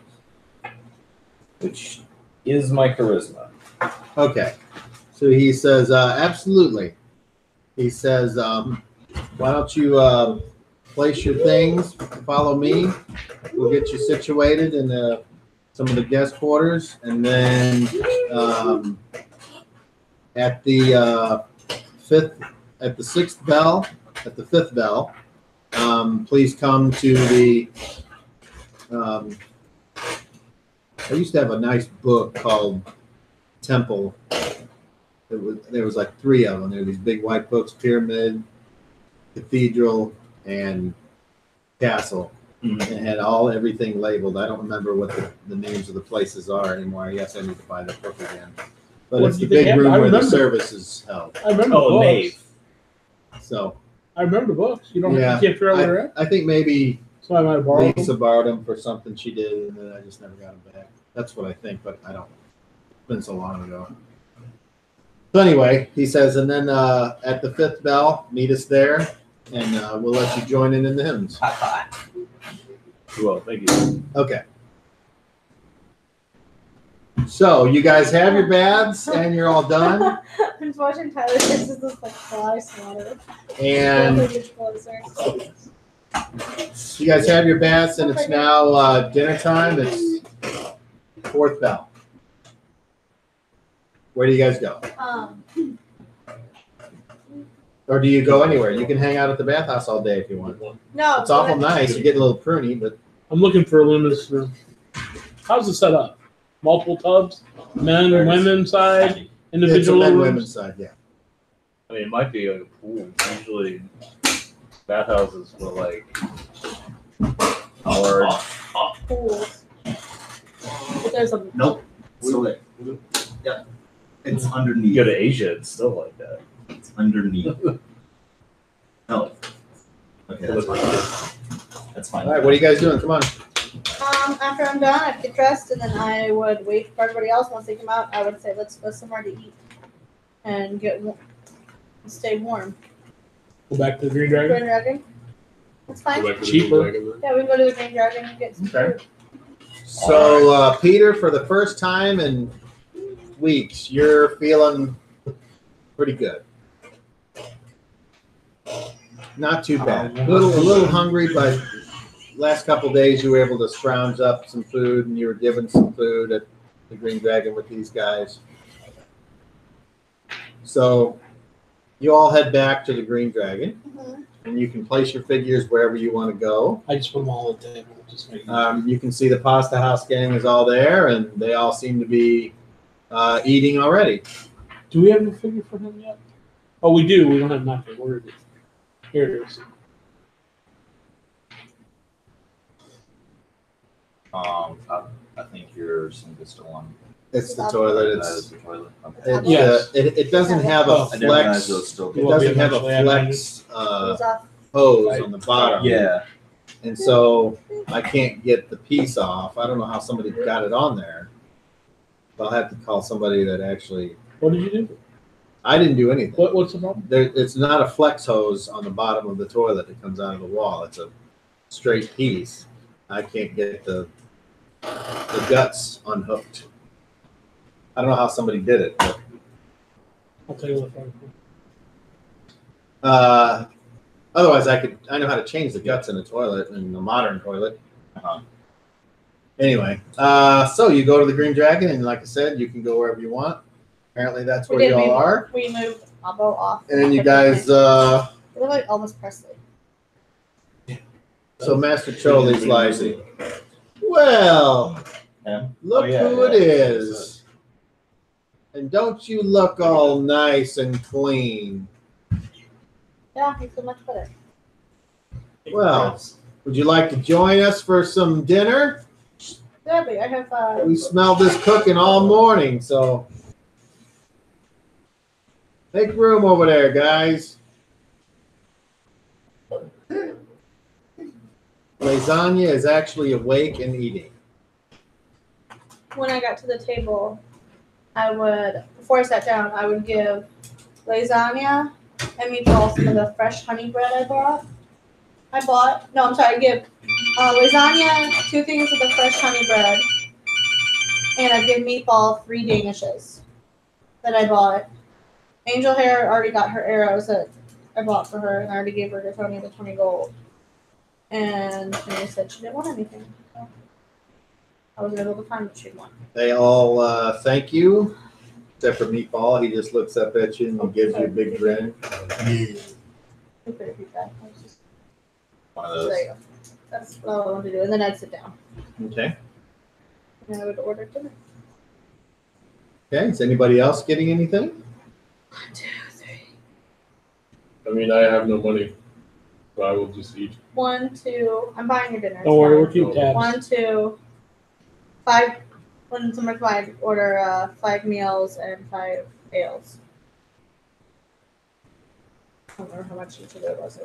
F: Which is my charisma.
E: Okay. So he says, absolutely. He says, why don't you place your things, follow me. We'll get you situated in some of the guest quarters. And then at the fifth bell, please come to the, I used to have a nice book called Temple. There was like 3 of them. There were these big white books: Pyramid, Cathedral, and Castle.
F: Mhm.
E: It had everything labeled. I don't remember what the names of the places are anymore. I guess I need to buy that book again. But
C: What
E: it's
C: do
E: the
C: you
E: big
C: think
E: room
C: happened? I
E: where the
C: remember.
E: service is held.
C: I remember
F: Oh,
C: books.
F: Nave.
E: So
C: I remember the books. You don't
E: Yeah.
C: you can't figure out where they're at.
E: I think maybe
C: So I might have borrowed
E: Lisa
C: them.
E: borrowed them for something she did, and then I just never got them back. That's what I think, but I don't. It's been so long ago. So anyway, he says, and then at the 5th bell, meet us there, and we'll let you join in the hymns.
F: Well, thank you.
E: Okay. So you guys have your baths, and you're all done,
A: I'm just watching Tyler kisses this like fly swatter.
E: and you guys have your baths, and it's now dinner time. It's 4th bell. Where do you guys go? Or do you go anywhere? You can hang out at the bathhouse all day if you want.
A: No.
E: It's awful nice. You get a little pruny, but
C: I'm looking for a luminous room. How's it set up? Multiple tubs? Men and women side?
E: it's a
C: Individual
E: men
C: rooms?
E: women's side, yeah.
F: I mean, it might be like a pool. Usually, bathhouses were like large.
A: Pools. But there's a
D: Nope. So yeah, it's
F: You
D: underneath.
F: go to Asia, it's still like that.
D: It's underneath. No. Okay, that's fine. That's fine.
E: All right, what are you guys doing? Come on.
A: After I'm done, I'd get dressed, and then I would wait for everybody else. Once they come out, I would say, let's go somewhere to eat and stay warm.
C: Go back to the Green Dragon.
A: Green Dragon. That's fine.
B: Go back to the
C: Cheaper.
B: Green Dragon
A: Yeah, we can go to the Green Dragon and get some
E: Okay.
A: food.
E: So, Peter, for the first time in weeks, you're feeling pretty good. Not too bad. A little hungry, but last couple days you were able to scrounge up some food, and you were given some food at the Green Dragon with these guys. So you all head back to the Green Dragon,
A: Mhm.
E: and you can place your figures wherever you want to go.
C: I just put them all on the table. Just make
E: You can see the Pasta House gang is all there, and they all seem to be eating already.
C: Do we have a figure for him yet? Oh, we do. We don't have nothing. Where is it? Here it is.
D: I think yours is still on.
E: It's the toilet.
D: That is
E: It's
D: the toilet. Okay.
E: It's,
C: Yes.
E: it doesn't have a
C: Oh,
D: I didn't realize
E: flex.
D: it was still.
E: It
C: You want me
E: doesn't
C: to
E: have a
C: eventually add
E: flex
A: Goes off.
E: hose on the bottom.
D: Yeah.
E: And so I can't get the piece off. I don't know how somebody got it on there. I'll have to call somebody that actually.
C: What did you do?
E: I didn't do anything.
C: What's the problem?
E: It's not a flex hose on the bottom of the toilet that comes out of the wall. It's a straight piece. I can't get the guts unhooked. I don't know how somebody did it. But,
C: I'll tell you what.
E: otherwise, I know how to change the guts in a toilet, in a modern toilet. Anyway, so you go to the Green Dragon, and like I said, you can go wherever you want. Apparently, that's where you all are.
A: We moved Abo off.
E: And then you guys,
A: They look like Elvis Presley.
E: so Master Choli's like, well,
D: Him?
E: look
D: Oh, yeah,
E: who it is. And don't you look all nice and clean?
A: Yeah, he's so much better.
E: Well, would you like to join us for some dinner?
A: Debbie, I have
E: We smelled this cooking all morning, so make room over there, guys. Lasagna is actually awake and eating.
A: when I got to the table, I would, before I sat down, I would give lasagna and meatballs some of the fresh honey bread I bought. I'd give lasagna, 2 things of the fresh honey bread, and I'd give meatball 3 danishes that I bought. Angel Hair already got her arrows that I bought for her, and I already gave her to Tony the 20 gold. And she said she didn't want anything. So I was able to find what she wanted.
E: They all thank you, except for Meatball. He just looks up at you and gives you a big grin.
A: I could repeat that. I was just-
D: One of
A: so
D: those.
A: there you go. That's what I wanted to do. And then I'd sit down
E: Okay.
A: and I would order dinner.
E: Okay. Is anybody else getting anything?
A: 1, 2, 3.
B: I mean, I have no money, so I will just eat.
A: 1, 2. I'm buying your dinner.
C: Don't worry, we're
A: It's
C: keeping
A: fine.
C: tabs.
A: 1, 2, 5. When someone's buying, order 5 meals and 5 ales. I don't remember how much each of it was.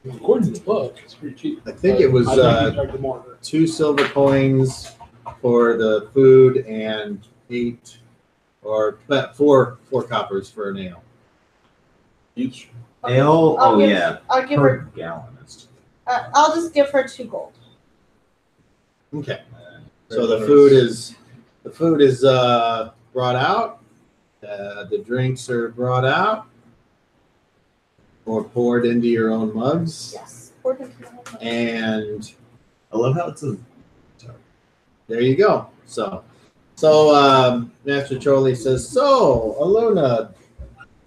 C: According to the book, it's pretty cheap.
E: I think it was
C: I think you charge them more.
E: 2 silver coins for the food and 8 or but 4 coppers for an ale.
B: Each.
D: Ale?
A: I'll
D: Oh,
A: give-
D: yeah.
A: I'll give
D: Per
A: her.
D: gallon. Is
A: I'll just give her 2 gold.
E: Okay. So the food is brought out. The drinks are brought out or poured into your own mugs,
A: Yes.
E: and
D: I love how it's a.
E: there you go. So Master Choli says, "So, Aluna,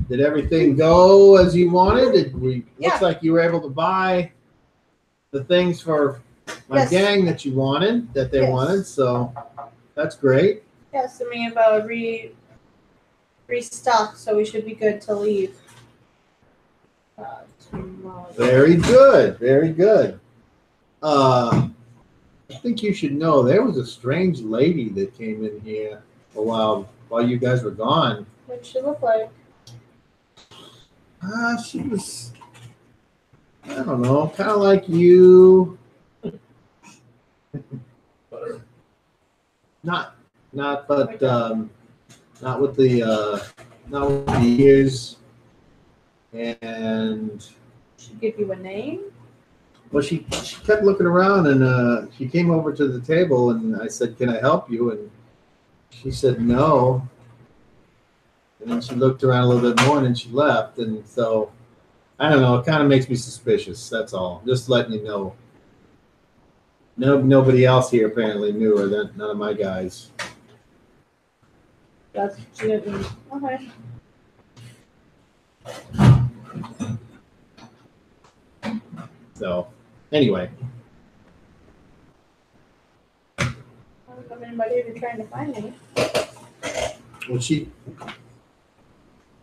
E: did everything go as you wanted?
A: Yeah.
E: Looks like you were able to buy the things for my
A: Yes.
E: gang that you wanted, that they
A: Yes.
E: wanted. So that's great.
A: Yes, I mean about restock, so we should be good to leave
E: Very good. Very good. I think you should know there was a strange lady that came in here a while you guys were gone.
A: What'd she look like?
E: She was, I don't know, kind of like you. Not with the ears. And
A: She give you a name?
E: well, she kept looking around, and she came over to the table, and I said, "Can I help you?" And she said, "No." And then she looked around a little bit more, and then she left. And so, I don't know. It kind of makes me suspicious. That's all. Just letting you know. Nobody else here apparently knew her. None of my guys.
A: That's she didn't. Okay.
E: So, anyway,
A: I don't have anybody even trying to find me.
E: well,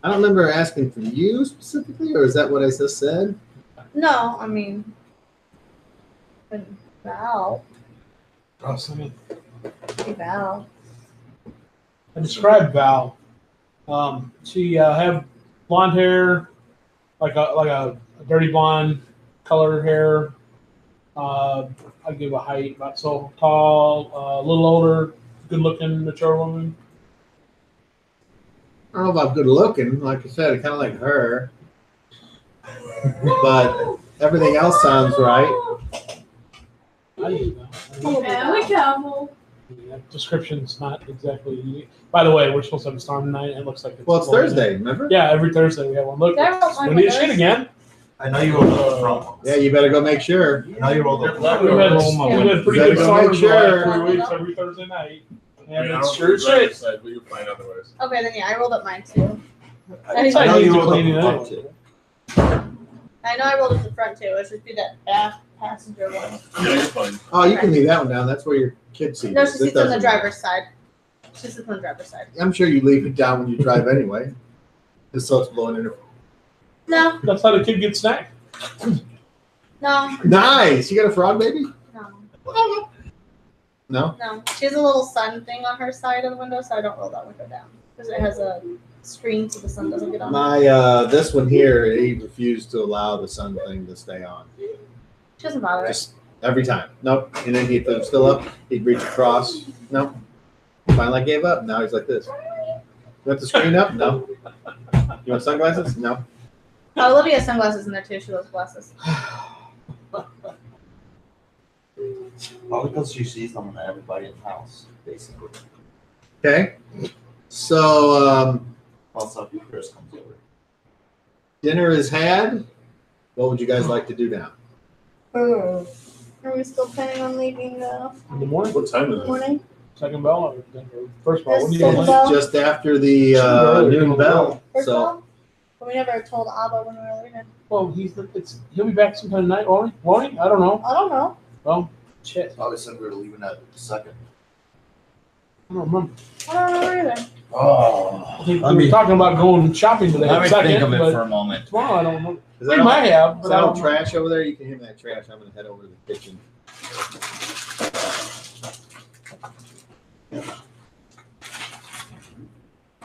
E: I don't remember asking for you specifically, or is that what I just said?
A: No, I mean, Val.
C: I
A: Hey, Val.
C: described Val. She had blonde hair, like a dirty blonde color hair. I'd give a height about so tall, a little older, good looking, mature woman.
E: I don't know about good looking. Like I said, kind of like her. But everything else sounds right.
C: I didn't know.
A: Family couple.
C: That description's not exactly. By the way, we're supposed to have a storm tonight. And it looks like it's.
E: Well, it's
C: blowing
E: Thursday,
C: in.
E: remember?
C: Yeah, every Thursday we have one. Look,
A: Did I roll
C: it's
A: my
C: windy as
A: windows?
C: shit again.
D: I know you rolled the front ones.
E: Yeah, you better go make sure.
D: I know you rolled the
C: We've
D: front
C: had,
D: ones.
C: we've had pretty
E: Better
C: good
E: go make
C: storms the last
E: sure.
C: 3 weeks every Thursday night. And
B: I
C: it's
B: don't
C: sure as
B: know
C: shit.
B: side, but you'll find otherwise.
A: Okay, then yeah, I rolled up mine too.
C: I
A: I
C: know
D: you
C: you
D: rolled
C: clean
D: the
C: it
D: front
C: anyway.
D: too.
A: I know I rolled up the front too. It should be that back passenger one.
B: Yeah, you're fine.
E: Oh, you can leave that one down. That's where your kid seat
A: No,
E: is.
A: she
E: It
A: sits on the
E: doesn't matter.
A: driver's side. She sits on the driver's side.
E: I'm sure you leave it down when you drive anyway. Just so it's blowing in.
A: No,
C: That's how the kid gets snacked.
A: no,
E: Nice. You got a frog baby?
A: no,
E: No?
A: no. She has a little sun thing on her side of the window, so I don't roll that window down because it has a screen so the sun doesn't get on.
E: My this one here, he refused to allow the sun thing to stay on.
A: She doesn't bother it.
E: Just every time. Nope. And then if it was still up, he'd reach across. Nope. Finally gave up. Now he's like this. You want the screen up? No. You want sunglasses? No.
A: Oh, Olivia has sunglasses in there too. She loves glasses.
D: Probably because she sees them in everybody in the house, basically.
E: Okay. So
D: Also, if Chris comes over.
E: dinner is had. What would you guys like to do now?
A: Are we still planning on leaving
C: In the morning,
B: What time is it?
A: morning?
C: second bell, or first bell. What do you
A: Second
C: want?
A: bell.
E: Just after the noon bell.
A: First
E: So
A: of all, but we never told Abba when we were leaving.
C: Well, he'll be back sometime tonight, won't he? Won't he? I don't know.
A: I don't know.
C: Well, shit,
D: Oh, they said we were leaving at second.
C: I don't remember.
A: I don't know either.
D: Oh.
C: We were talking about going shopping today.
D: Let me
C: second,
D: think of it
C: but
D: for a moment.
C: tomorrow I don't know.
E: is
C: We
E: that
C: might have,
E: is
C: but
E: that
C: I
E: all
C: don't know.
E: trash over there? You can hear that trash. I'm gonna head over to the kitchen.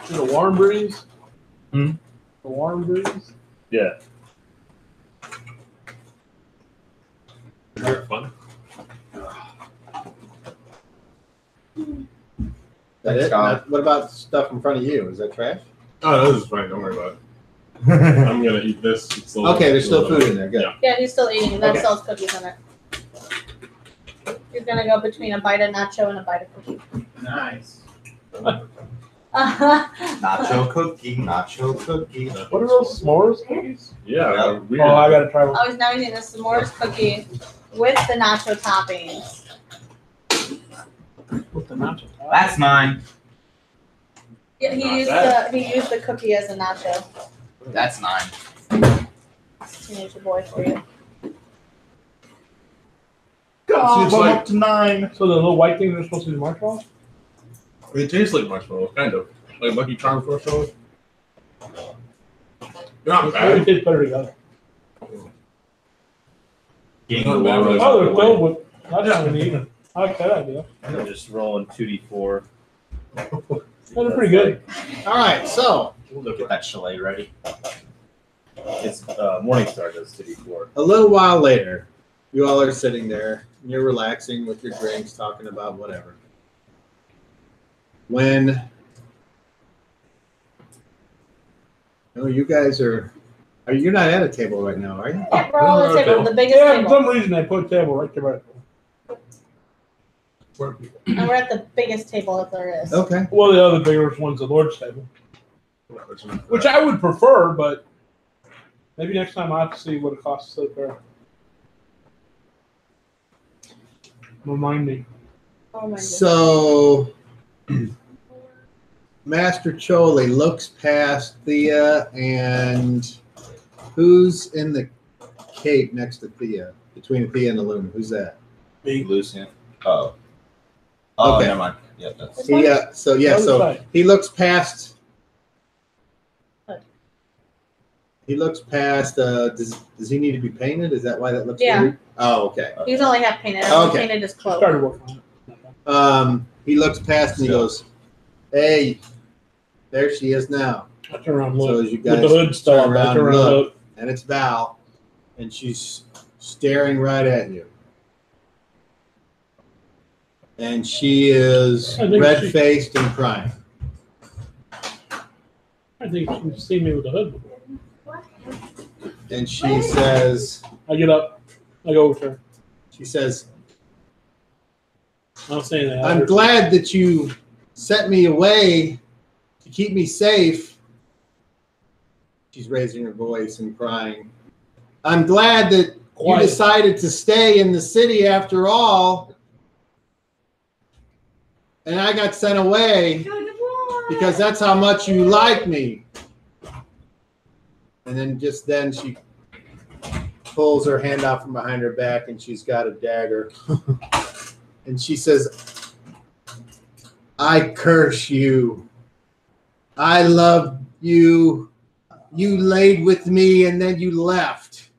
C: Is it a warm breeze?
F: Hmm?
C: A warm breeze?
F: Yeah.
B: Is that fun?
E: That
D: Thanks,
E: it?
D: Scott.
E: What about stuff in front of you? Is that trash?
B: Oh, this is fine. Don't worry about it. I'm gonna eat this. It's a little-
E: Okay, there's still food in there. Good.
B: Yeah.
A: Yeah, he's still eating. That
E: Okay.
A: sells cookies in it. He's gonna go between a bite of nacho and a bite of cookie.
E: Nice.
D: Nacho cookie, nacho cookie.
C: What are those s'mores cookies?
B: Yeah. Weird.
C: Oh, I gotta try one.
A: Oh, he's now eating a s'mores cookie with the nacho toppings.
C: With the nacho.
D: That's mine.
A: Yeah,
B: Not
A: he used the cookie as a nacho.
D: That's 9.
A: Teenager boy for you.
B: Oh, it's
D: One
B: like
D: up to 9.
C: So the little white thing they're supposed to be marshmallows?
B: it tastes like marshmallows, kind of like Lucky Charms marshmallows. They're not
C: Maybe
B: bad.
C: it tastes better together.
F: Getting
B: Not bad,
F: the
C: Oh, they're
F: away.
C: filled with. That's not an even. I like that idea.
F: I'm just rolling 2d4.
C: They're pretty good.
E: All right, so
D: We'll get that chalet ready.
F: It's Morningstar does 2d4.
E: a little while later, you all are sitting there, and you're relaxing with your drinks, talking about whatever. When you guys are you not at a table right now, are you?
A: Yeah, we're all on the table, the biggest
C: Yeah, for
A: table.
C: some reason they put a table right there. Right there.
A: And we're at the biggest table that there is.
E: Okay.
C: Well, the other bigger one's the Lord's table, which I would prefer, but maybe next time I have to see what it costs to sit there. Remind me.
A: Oh my goodness.
E: So Master Choli looks past Thea, and who's in the cape next to Thea? Between Thea and the Loon, who's that?
D: Lucian. Oh. Oh,
E: Okay.
D: never mind. Yeah, that's.
E: So he looks past. He looks past. Does he need to be painted? Is that why that looks
A: Yeah.
E: weird? Oh, okay.
A: He's only half painted. I only
E: Okay.
A: painted his clothes.
C: Started working on it.
E: He looks past and he goes, "Hey, there she is now."
C: I turn around and
E: So
C: look.
E: as you
C: With
E: guys
C: the hood still
E: turn
C: on, I
E: around
C: turn
E: and
C: around and
E: look,
C: look.
E: and it's Val, and she's staring right at you. And she is
C: I think
E: red-faced and crying.
C: I think she's seen me with the hood before.
E: And she says,
C: I get up. I go over to her.
E: she says,
C: I'm saying that.
E: "I'm glad that you sent me away to keep me safe." She's raising her voice and crying. "I'm glad that you
C: Quiet.
E: decided to stay in the city after all. And I got sent away because that's how much you like me." And then then she pulls her hand out from behind her back and she's got a dagger. And she says, "I curse you. I loved you. You laid with me and then you left."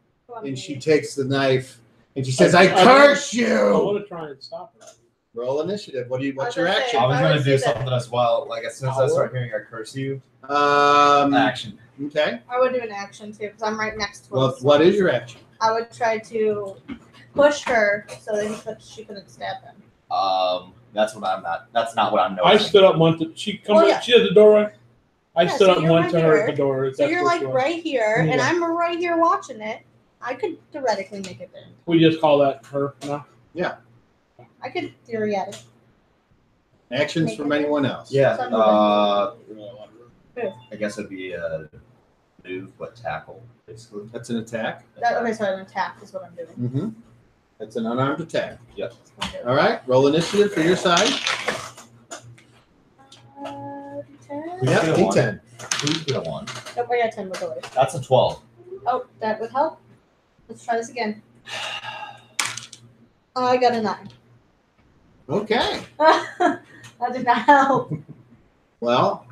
E: And she takes the knife and she says, "I curse
C: I
E: you."
C: want to try and stop her.
E: Roll initiative. What's your
A: I was gonna
E: action?
D: I was
A: I
D: gonna
A: would
D: do
A: say that-
D: something as well. Like as soon as I start hearing "I curse you," action.
E: Okay.
A: I would do an action too because I'm right next to him.
E: Well, what is your action?
A: I would try to push her so that she couldn't stab him.
D: That's what I'm not. That's not what I'm
C: I
D: noticing.
C: stood up and went to. She come.
A: Oh, yeah.
C: She at the doorway. I
A: Yeah,
C: stood
A: so
C: up and
A: you're
C: went
A: right
C: to her
A: here.
C: at the door.
A: So
C: That's
A: you're
C: where
A: like
C: she was.
A: right here, and
C: Yeah.
A: I'm right here watching it. I could theoretically make it there.
C: We just call that her now.
A: I could theory at it.
E: Actions from anyone else?
D: Yeah.
A: Some
D: I guess it'd be a move, but tackle basically.
E: That's an attack.
A: Okay, so an attack is what I'm doing.
E: Mm-hmm. That's an unarmed attack.
D: Yep.
E: All right. Roll initiative for your side.
A: D10.
E: Yep.
D: get a one?
E: D10.
D: Who's gonna one?
A: Nope, I got 10 with always.
D: That's a 12.
A: Oh, that would help. Let's try this again. I got a 9.
E: Okay.
A: That did not help.
E: Well,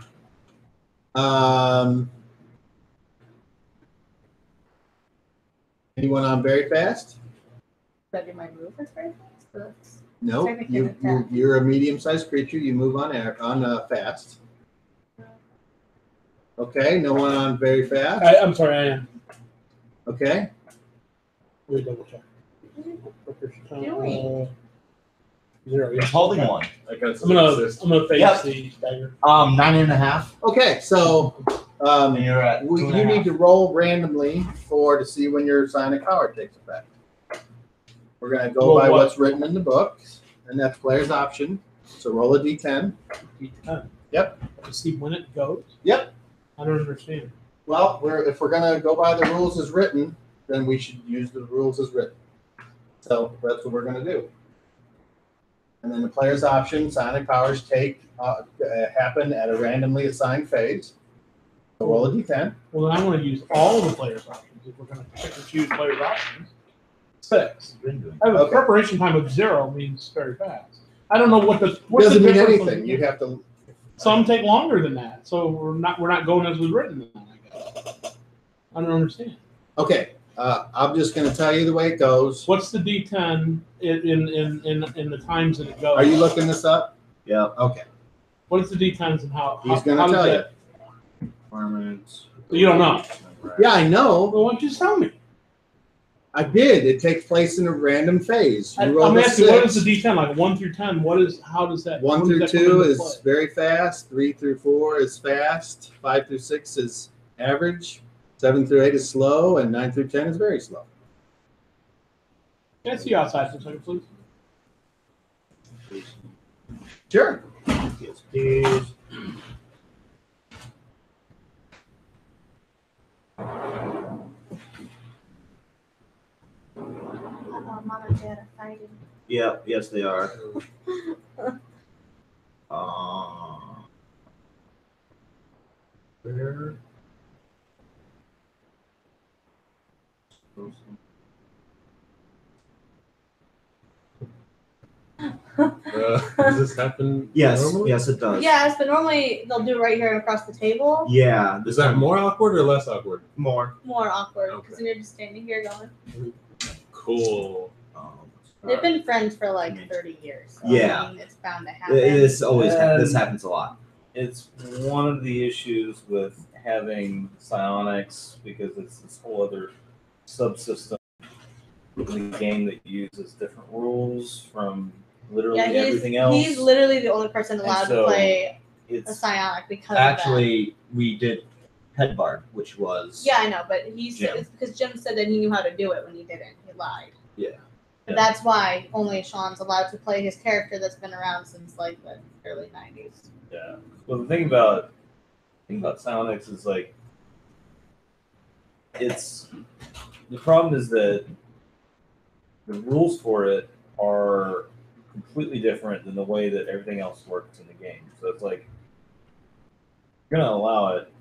E: anyone on very fast?
A: Did I do my move first very fast? So that's-
E: No.
A: Technically
E: You,
A: an attack.
E: you're a medium-sized creature. You move on fast. Okay. No one on very fast.
C: I'm sorry. I am.
E: Okay.
C: Let me double check.
A: Doing?
C: 0. Yeah.
D: He's holding one.
B: I got
C: I'm gonna face
D: Yep.
C: the dagger.
D: 9.5.
E: Okay. So
D: And you're at
E: you
D: 2.5.
E: need to roll randomly to see when your sign of coward takes effect. We're gonna go
C: Roll
E: by
C: what?
E: what's written in the book, and that's player's option. So roll a d10.
C: D10.
E: Yep.
C: To see when it goes.
E: Yep.
C: I don't understand.
E: Well, if we're gonna go by the rules as written, then we should use the rules as written. So that's what we're gonna do. And then the player's option, sign of powers happen at a randomly assigned phase. So roll a d10.
C: Well, then I want to use all the players' options. If we're going to pick and choose players' options, 6. I have a
E: Okay.
C: preparation time of 0 means very fast. I don't know what's
E: Doesn't
C: the
E: mean
C: difference
E: anything. You have to.
C: Some take longer than that, so we're not going as was written. Then, I guess. I don't understand.
E: Okay. I'm just going to tell you the way it goes.
C: What's the D10 in the times that it goes?
E: Are you looking this up?
D: Yeah.
E: Okay.
C: What is the D10s and how?
E: He's going to tell you.
F: Requirements.
C: You don't know.
E: Yeah, I know.
C: Well, why don't you just tell me?
E: I did. It takes place in a random phase. You roll
C: I'm
E: a
C: asking,
E: 6.
C: what is the D10 like? 1 through 10. How does that?
E: 1
C: when
E: through
C: does that come
E: 2
C: into
E: is
C: play?
E: very fast. 3 through 4 is fast. 5 through 6 is average. 7 through 8 is slow, and 9 through 10 is very slow.
C: Can I see you outside for a second, please?
E: Sure.
D: Yes, please.
A: Mom and Dad are fighting.
D: Yeah. Yes, they are. Where?
B: Does this happen?
D: Yes.
B: normally?
D: Yes, it does.
A: Yes, but normally they'll do right here across the table.
D: Yeah.
B: Is that more awkward or less awkward?
D: More?
A: More awkward
B: Okay.
A: because then you're just standing here going.
B: Cool.
A: They've been friends for like 30 years. So
D: Yeah.
A: I mean, it's bound to happen.
D: This always this
F: And-
D: happens a lot.
F: It's one of the issues with having psionics because it's this whole other subsystem in the game that uses different rules from literally everything else.
A: He's literally the only person allowed
F: so
A: to play a
F: It's
A: psionic because
D: Actually, we did Headbard, which was
A: of that. Yeah, I know, but he said
D: Jim.
A: it's because Jim said that he knew how to do it when he didn't. He lied.
D: Yeah.
A: But
F: Yeah.
A: that's why only Sean's allowed to play his character that's been around since like the early 90s.
F: Yeah. Well, the thing about psionics is like it's the problem is that the rules for it are completely different than the way that everything else works in the game. So it's like you're gonna allow it.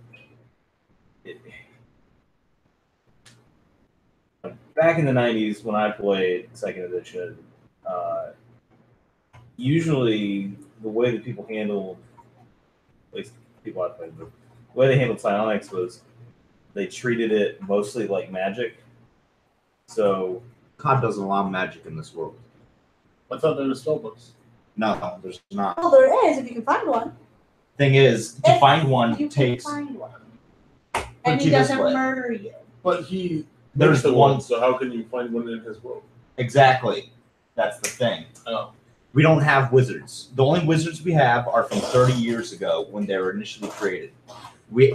F: Back in the 90s when I played second edition, usually the way that people handled, at least people I played with, the way they handled psionics was they treated it mostly like magic. So
D: COD doesn't allow magic in this world.
B: I thought there were spellbooks.
D: No, there's not.
A: Well, there is if you can find one.
D: Thing is, to
A: If
D: find one
A: You
D: takes.
A: can find one.
D: Put
A: And
D: it
A: he
D: this
A: doesn't
D: way.
A: murder you.
B: But he
D: There's
B: the
D: one.
B: one, so how can you find one in his world?
D: Exactly. That's the thing.
B: Oh.
D: We don't have wizards. The only wizards we have are from 30 years ago when they were initially created. We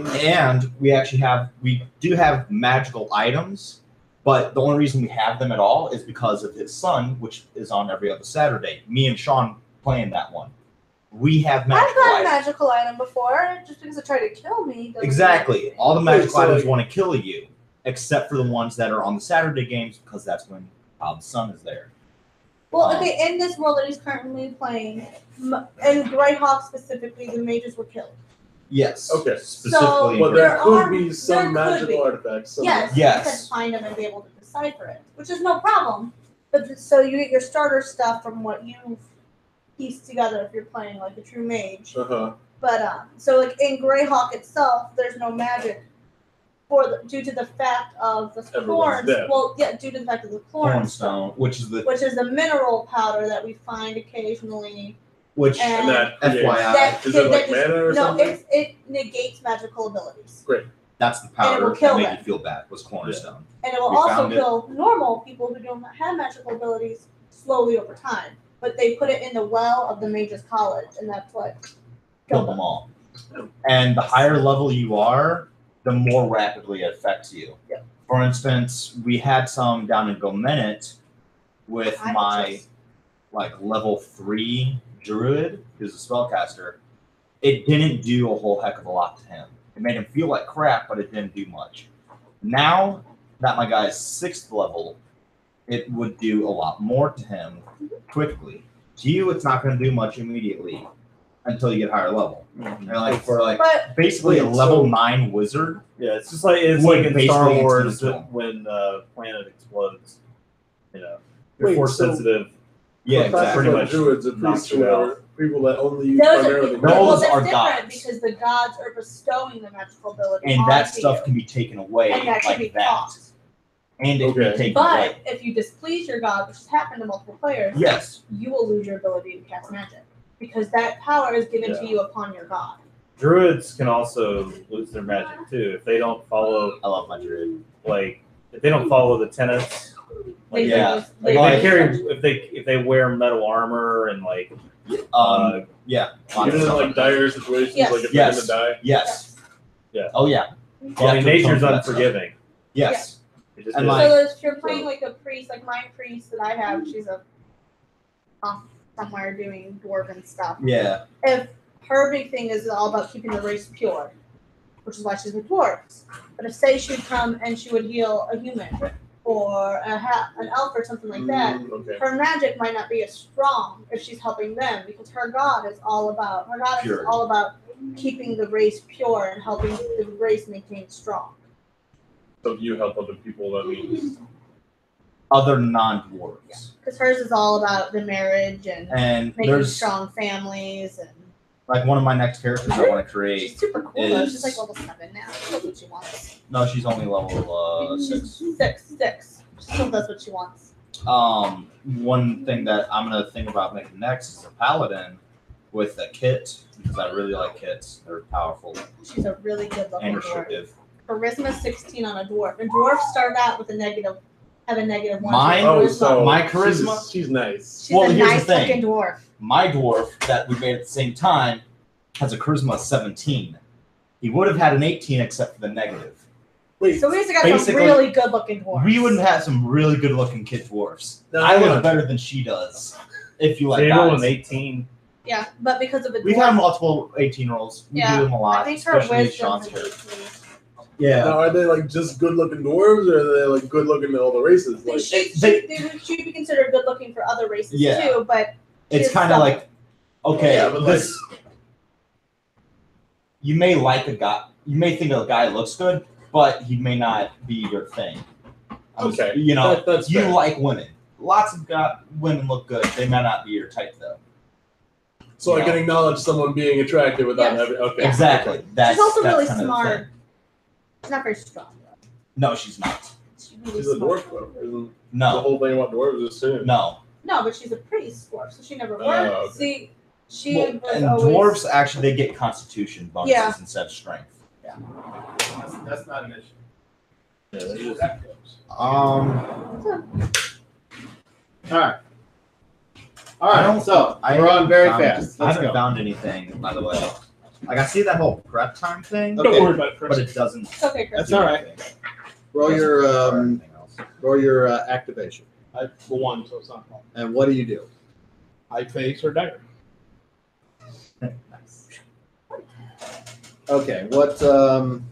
D: do have magical items, but the only reason we have them at all is because of his son, which is on every other Saturday. Me and Sean playing that one. We have
A: I've
D: magical
A: got a
D: items.
A: magical item before. Just because it tried to kill me. doesn't
D: Exactly.
A: mean-
D: All the magical
B: so
D: items
B: like-
D: want to kill you, except for the ones that are on the Saturday games because that's when Bob's son is there.
A: Well, okay, in this world that he's currently playing, in Greyhawk specifically, the mages were killed.
D: Yes.
B: Okay.
D: Specifically.
B: But
A: There
B: there could
A: are-
B: be some
A: there could
B: magical
A: be.
B: artifacts. somewhere.
A: Yes,
D: Yes.
A: you can find them and be able to decipher it, which is no problem. But so you get your starter stuff from what you've pieced together if you're playing like a true mage.
B: Uh-huh.
A: But so like in Greyhawk itself, there's no magic due to the fact of the
B: Everyone's
A: corn.
B: dead.
A: Well, yeah, due to the fact of the cornstone,
D: Cornstone, which is the
A: which is a mineral powder that we find occasionally.
D: which
A: And-
B: And that creates-
D: FYI,
A: That
B: Is it like
A: that
B: mana or
A: no,
B: something?
A: it negates magical abilities,
D: that's the
A: And it
D: powder
A: will kill
D: that made
A: them.
D: you feel bad was cornerstone.
A: and it will
D: We
A: also
D: found it.
A: kill normal people who don't have magical abilities slowly over time. But they put it in the well of the mage's college, and that's what
D: Kill them all. And the higher level you are, the more rapidly it affects you.
A: Yep.
D: For instance, we had some down in Gomenet with
A: I
D: my
A: just-
D: level 3 druid, who's a spellcaster. It didn't do a whole heck of a lot to him. It made him feel like crap, but it didn't do much. Now that my guy is 6th level, it would do a lot more to him quickly. To you, it's not going to do much immediately until you get higher level. And
A: But
D: basically a
B: Wait,
D: level
B: so-
D: 9 wizard.
F: Yeah, it's just like
D: Would
F: in
D: basically
F: Star
D: instantly
F: Wars
D: kill 'em.
F: when planet explodes. You know, you're
B: Wait,
F: force
B: so-
F: sensitive.
D: Yeah,
B: So classes
D: exactly.
F: Pretty
B: like
F: much
B: druids and
F: knocks
B: priests
F: you
B: or
F: out.
B: whatever, people that only use
A: those are
B: primarily
A: people.
D: Those
A: Well, that's
D: are
A: different
D: gods.
A: because the gods are bestowing the magical ability
D: And
A: onto
D: that stuff
A: you,
D: can be taken away
A: and that can be
D: like that.
A: taught.
D: and it can
B: Okay.
D: be taken
A: But
D: away.
A: if you displease your god, which has happened to multiple players,
D: Yes.
A: you will lose your ability to cast magic because that power is given to
F: Yeah.
A: you upon your god.
F: Druids can also lose their magic too if they don't follow,
D: I love my druid.
F: like, if they don't follow the tenets. Like,
D: Yeah.
F: Like
A: They,
F: if
D: Like-
F: they carry, if they wear metal armor and like,
D: Yeah.
B: Even in like dire situations,
A: Yes.
B: like if
D: Yes.
B: they're gonna die.
D: Yes.
F: Yeah.
D: Oh yeah.
F: well, I mean,
D: to
F: nature's
D: atone for that stuff.
F: unforgiving.
D: Yes.
F: It just
D: And
F: is.
D: like-
A: so if you're playing like a priest, like my priest that I have, she's off somewhere doing dwarven stuff.
D: Yeah.
A: If her big thing is all about keeping the race pure, which is why she's with dwarves. But if say she'd come and she would heal a human or an elf or something like that,
B: Okay.
A: her magic might not be as strong if she's helping them because her god is all about
D: Purity.
A: keeping the race pure and helping the race maintain strong.
B: So if you help other people, that means
D: Other non-dwarves.
A: Because hers is all about the marriage and
D: And
A: making
D: there's
A: strong families and
D: like one of my next characters I want to
A: she's
D: create.
A: super cool though. She's
D: is-
A: like level 7 now. She knows what she wants.
D: No, she's only level 6.
A: Six. She still does what she wants.
D: One thing that I'm gonna think about making next is a paladin with a kit because I really like kits. They're powerful
A: She's a really good looking
D: and
A: dwarf.
D: restrictive.
A: Charisma 16 on a dwarf. And dwarfs start out with a negative, have a negative 1.
D: Mine?
B: oh,
A: Charisma.
B: so
D: My charisma?
B: She's nice.
A: She's
D: Well,
A: a
D: here's the
A: nice
D: thing.
A: looking dwarf.
D: My dwarf that we made at the same time has a charisma of 17. He would have had an 18 except for the negative.
B: Wait,
A: So we just got some
D: Basically,
A: really good looking dwarfs.
D: We would have had some really good looking kid dwarfs.
B: No,
D: I
B: hold
D: look
B: on.
D: better than she does. If you
F: So
D: like
F: you roll
D: guys.
F: an 18.
A: Yeah, but because of the
D: We've
A: dwarf,
D: had multiple 18 rolls. We
A: Yeah,
D: do them a lot,
A: I think her
D: especially
A: wisdom's
D: Sean's
A: an
D: character.
A: 18.
D: Yeah.
B: Now, are they like just good looking dwarves, or are they like good looking to all the races? Like,
A: She'd be considered good looking for other races
D: Yeah.
A: too, but
D: It's
A: She's
D: kind of
A: dumb.
D: like, okay,
B: Yeah, but
D: this. You may like a guy. You may think a guy looks good, but he may not be your thing.
B: Okay,
D: You know,
B: that's
D: you
B: fair.
D: like women. Lots of women look good. They may not be your type though.
B: so I
D: Yeah.
B: can acknowledge someone being attractive without
A: Yes.
B: having. Okay.
D: Exactly. That's
A: she's also
D: that's
A: really
D: kind of the
A: smart.
D: thing.
A: She's not very strong though.
D: No, she's not.
A: She's really
B: She's a
A: smart.
B: dwarf though. Isn't the
D: No,
B: whole thing about dwarves is too?
D: no.
A: No, but she's a priest dwarf, so she never
B: Oh,
A: worked.
B: okay.
A: See, she
D: Well,
A: was
D: and
A: always
D: dwarves actually they get Constitution bonuses
A: Yeah.
D: instead of strength.
E: That's not an issue.
B: Yeah, that is-
E: All right. All right. So we're on very fast.
D: I
E: Let's
D: haven't
E: go.
D: found anything, by the way. Like I see that whole prep time thing,
E: Okay.
C: Don't worry about it, Chris.
D: but it doesn't.
A: It's okay, Chris.
E: That's all right. Roll your activation.
C: I for one, so it's not a problem.
E: And what do you do?
C: I face her dagger.
D: Nice.
E: Okay. What book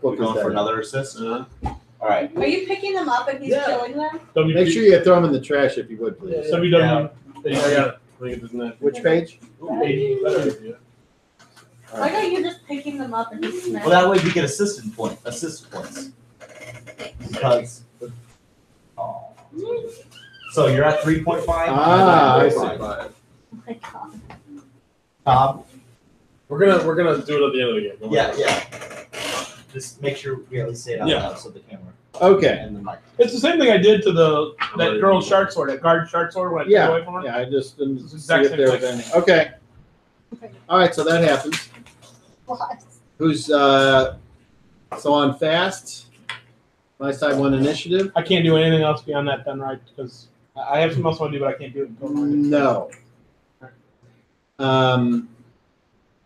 D: We're
E: is
D: going
E: that?
D: for
E: in?
D: another assist. All right.
A: Are you picking them up and he's
B: Yeah.
A: killing them?
E: Make sure you throw them in the trash if you would, please.
C: WW.
B: I got it. I think it doesn't have.
E: Which page?
B: Yeah.
A: Why don't you just picking them up and he's smashing?
D: Well, that way we get assist points. Because. Oh. So you're at 3.5.
E: Ah, I see.
A: Oh my god.
D: Top.
B: We're gonna do it at the end of the game. Don't worry
D: Yeah,
B: about it.
D: yeah. Just make sure we at least say it out
B: Yeah.
D: loud so the camera
E: Okay.
D: and the mic.
C: It's the same thing I did to that girl's shard sword, that guard shard sword when I took it away from her.
E: Yeah, I just didn't
C: It's the
E: see
C: exact
E: if
C: same
E: there was
C: thing.
E: any. Okay.
A: Okay.
E: All right, so that happens.
A: What?
E: Who's so on fast? My side one initiative?
C: I can't do anything else beyond that then, right? Because I have something else I want to do, but I can't do it until Monday.
E: No.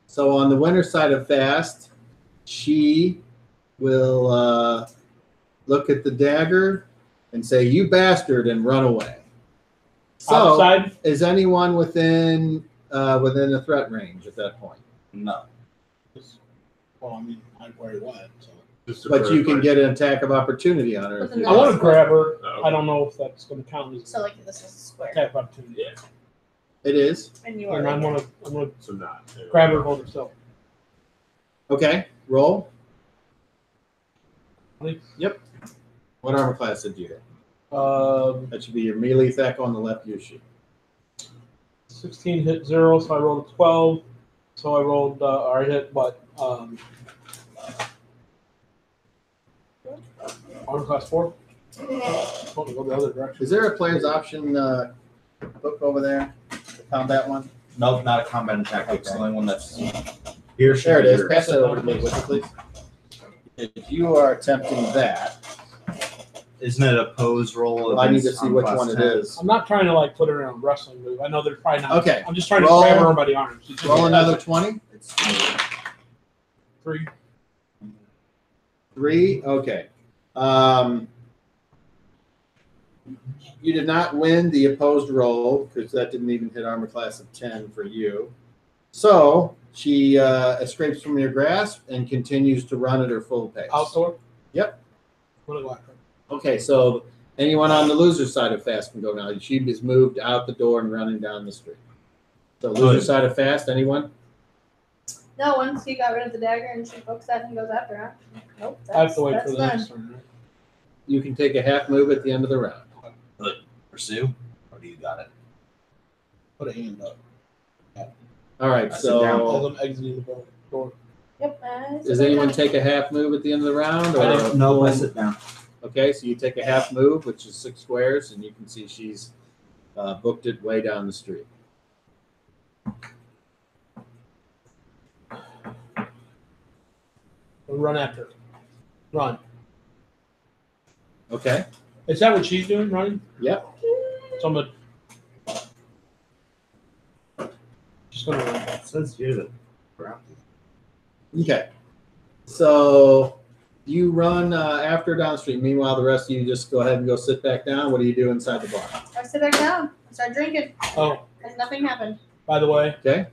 E: So on the winner side of fast, she will look at the dagger and say, "You bastard," and run away. So
C: Outside,
E: is anyone within the threat range at that point?
D: No.
C: well, I mean, I already went. So.
B: Just to
E: But you can
B: clarify.
E: get an attack of opportunity on her. If you
C: I want to
E: want.
C: grab her.
B: Oh,
C: I don't know if that's going to count as
A: So like this is a square.
C: attack of opportunity.
B: Yeah.
E: It is.
A: And you are
C: And
A: right
C: I'm
A: there.
C: gonna
B: So not. Yeah.
C: grab her and hold herself.
E: Okay. Roll.
C: Please.
E: What armor class did you have? That should be your melee attack on the left view sheet.
C: 16 hit 0, so I rolled a 12. So I rolled, or I hit what? Armor class 4. Want to go the other direction.
E: Is there a player's option book over there? The combat one?
D: Nope, not a combat and tactics. The only one that's here.
E: There it is.
D: Yours.
E: Pass that over to me, would you, please? If you are attempting that,
D: Isn't it a pose roll?
E: I need to
D: against
E: see which
D: class
E: one it
D: 10?
E: is.
C: I'm not trying to like put her in a wrestling move. I know they're probably not.
E: Okay.
C: I'm just trying to
E: Roll.
C: grab everybody arms. It's just-
E: Roll another 20.
D: It's
C: 3.
E: 3. Okay. You did not win the opposed roll because that didn't even hit armor class of 10 for you. So she escapes from your grasp and continues to run at her full pace.
C: Outdoor?
E: Yep.
C: What do I like?
E: Okay, so anyone on the loser side of fast can go now. She is moved out the door and running down the street. So loser side of fast, anyone?
A: No, once he got rid of the dagger and she pokes that and goes after her. Nope.
C: I have to wait
A: that's
C: for the
A: done.
C: next one. Right?
E: You can take a half move at the end of the round.
D: pursue, or do you got it?
C: Put a hand up.
E: All right,
D: I sit down.
C: All
E: so
C: them exiting the door.
A: Yep.
E: does anyone take a half move at the end of the round?
D: I
E: Or
D: don't know. I sit down.
E: Okay, so you take a half move, which is 6 squares, and you can see she's booked it way down the street.
C: Run after her. Run.
E: Okay.
C: Is that what she's doing, running?
E: Yep.
C: So I'm gonna just gonna run.
D: It says here that.
E: Okay. So you run after down the street. Meanwhile, the rest of you just go ahead and go sit back down. What do you do inside the bar?
A: I sit back down. I start drinking.
C: Oh,
A: And nothing happened.
C: by the way,
E: Okay.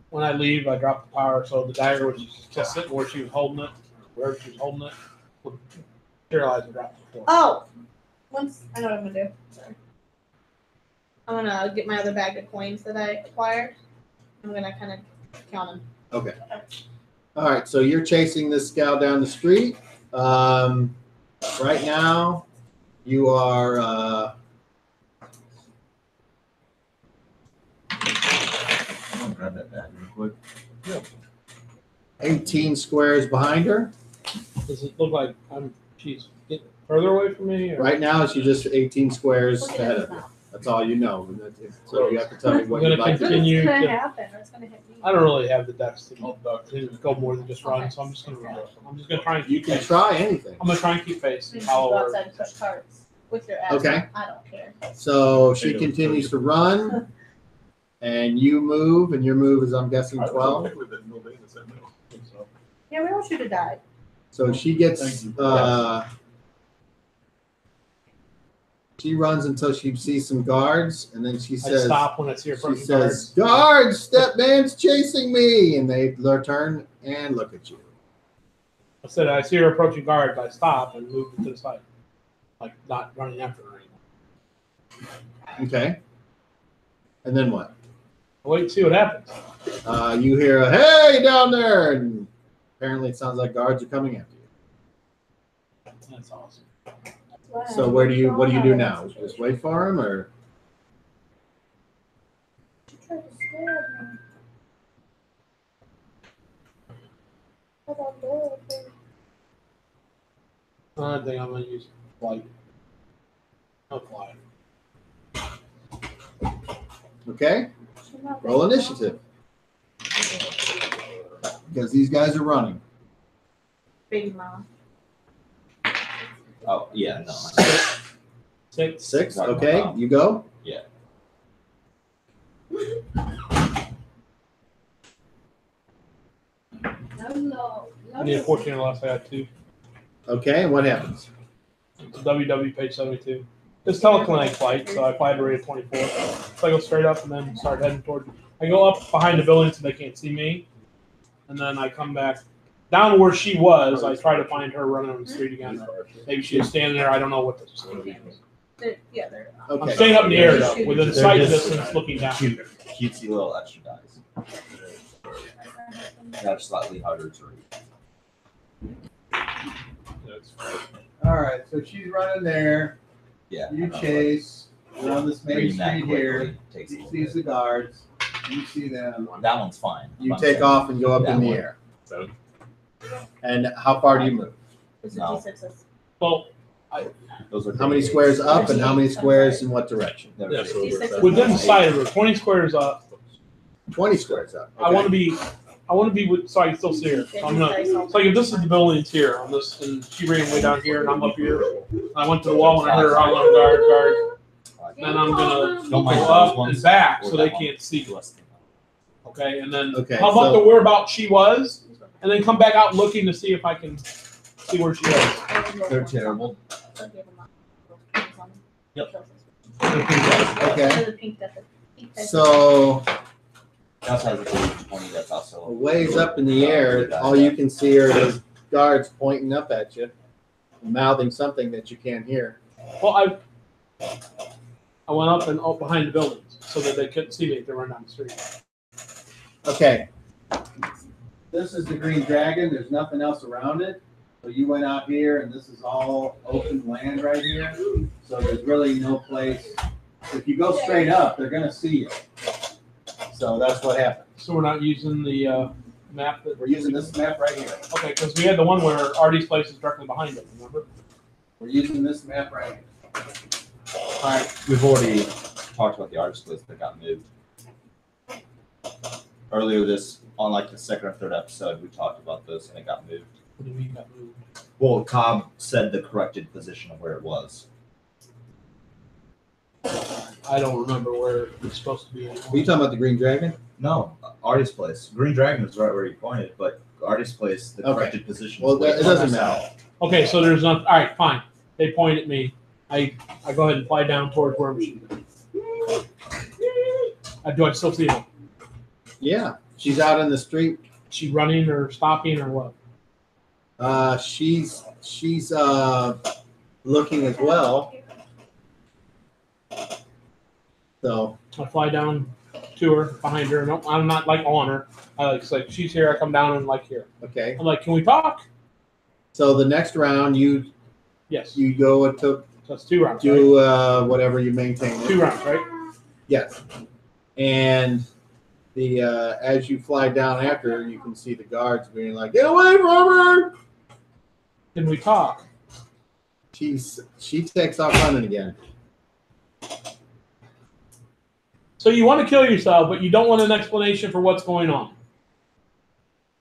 C: when I leave, I drop the power, so the dagger was just sitting where she was holding it, wherever she was holding it. Paralyzed and dropped to the floor.
A: Oh, once I know what I'm gonna do. Sorry. I'm gonna get my other bag of coins that I acquired. I'm gonna kind of count them.
E: Okay. All right. So you're chasing this gal down the street. Right now, you are.
D: I'll grab that bag real quick.
E: 18 squares behind her.
C: Does it look like she's getting further away from me? Or?
E: Right now, she's just 18 squares
A: Look
E: ahead
A: at
E: of
A: his
E: her.
A: mouth.
E: That's all you know. So you have to tell me what
C: We're
E: you'd
C: gonna
E: like to do.
C: continue.
A: It's gonna
C: to-
A: happen, or it's gonna hit me.
C: I don't really have the dex to go more than just run, so I'm just gonna run. I'm just gonna try and
E: You
C: keep
E: can
C: pace.
E: try anything.
C: I'm gonna try and keep pace
A: You
C: and
A: can
C: follow
A: go
C: her.
A: outside and push carts with your ass.
E: Okay.
A: I don't care.
E: So she continues to run, and you move, and your move is, I'm guessing, 12.
A: Yeah, we want you to die.
E: So she gets, she runs until she sees some guards, and then she
C: I
E: says,
C: stop when I see her
E: she
C: approaching
E: says,
C: guards.
E: guards, that man's chasing me. And they turn and look at you.
C: I said I see her approaching guards. I stop and move to the side, like not running after her anymore.
E: Okay. And then what?
C: I'll wait and see what happens.
E: You hear a, hey, down there. And apparently it sounds like guards are coming after you.
C: That's awesome.
E: So what do you do now? Just wait for him, or?
A: She tried to stab me. How about that?
C: I think I'm gonna use flight. No fly.
E: Okay.
A: She's not
E: Roll
A: big.
E: initiative. Because these guys are running.
A: Baby mama.
D: Oh yeah, no.
C: 6.
E: 6. Okay. You go.
D: Yeah.
A: No.
C: I need a 14 or less. I got 2.
E: Okay. And what happens?
C: It's WW page 72. It's telekinetic flight, so I fly at a rate of 24. So I go straight up and then start heading toward. I go up behind the building so they can't see me, and then I come back down where she was. I try to find her running on the street again. Maybe she was standing there. I don't know what the situation is.
A: They're
C: I'm
E: Okay.
C: staying up in the air though, within
D: They're
C: sight
D: just
C: distance, looking down.
D: Cutesy little extra dice. They're slightly harder to read.
E: All right. So she's running there.
D: Yeah.
E: You chase. You're on this main
D: Reading that
E: street here.
D: quickly takes a
E: She
D: little
E: sees the
D: bit.
E: guards. You see them.
D: That one's fine.
E: You
D: I'm
E: take
D: saying.
E: off and go up in
D: That
E: the
D: one.
E: air.
B: So,
E: And how far do you move?
A: It's
D: No.
A: D6s.
C: Well,
D: Those are
E: How many squares up and how many squares in what direction?
B: Yeah, so we're-
C: Within the side of it, 20 squares up.
E: 20 squares up.
C: I want to be with, so I can still see her. So I'm gonna, so like if this is the building, it's here on this, and she ran way down here, and I'm up here. And I went to the wall and I heard her all on guard. Then I'm gonna
D: Don't mind
C: go
D: those
C: up
D: ones.
C: and back
D: Or
C: so they
D: that one.
C: can't see. Okay, and then
E: Okay,
C: how about
E: so-
C: the whereabouts she was, and then come back out looking to see if I can see where she is.
D: They're terrible.
E: Okay. So
D: It also has a big 20 that's
E: a
D: also.
E: ways up in the air, all you can see are those guards pointing up at you, mouthing something that you can't hear.
C: Well, I went up and out behind the buildings so that they couldn't see me if they ran down the street.
E: Okay. This is the Green Dragon. There's nothing else around it. So you went out here, and this is all open land right here. So there's really no place. If you go straight up, they're going to see you. So that's what happened.
C: So we're not using the map that
E: We're using this map right here.
C: Okay, because we had the one where Artie's place is directly behind it, remember?
E: We're using this map right here.
D: All right, we've already talked about the artist list that got moved. Earlier this, on like the second or third episode, we talked about this and it got moved.
C: What do you mean got moved?
D: Well, Cobb said the corrected position of where it was.
C: I don't remember where it's supposed to be
E: Are you
C: anymore.
E: talking about the Green Dragon?
D: No, artist place. Green Dragon is right where he pointed, but artist place, the
E: Okay.
D: corrected position.
E: Well,
D: is way
E: it doesn't
D: further
E: matter.
D: south.
C: Okay, so there's not. All right, fine. They point at me. I go ahead and fly down towards wherever she is. Do I still see her?
E: Yeah. She's out in the street.
C: She running or stopping or what?
E: She's looking as well. So
C: I fly down to her, behind her. No, I'm not like on her. It's like she's here. I come down and like here.
E: okay.
C: I'm like, can we talk?
E: So the next round you
C: Yes.
E: go to
C: So that's 2 rounds. Right?
E: do whatever you maintain.
C: 2 rounds, right?
E: Yes. And the as you fly down after her, you can see the guards being like, "Get away from her!"
C: Can we talk?
E: She takes off running again.
C: So you want to kill yourself, but you don't want an explanation for what's going on.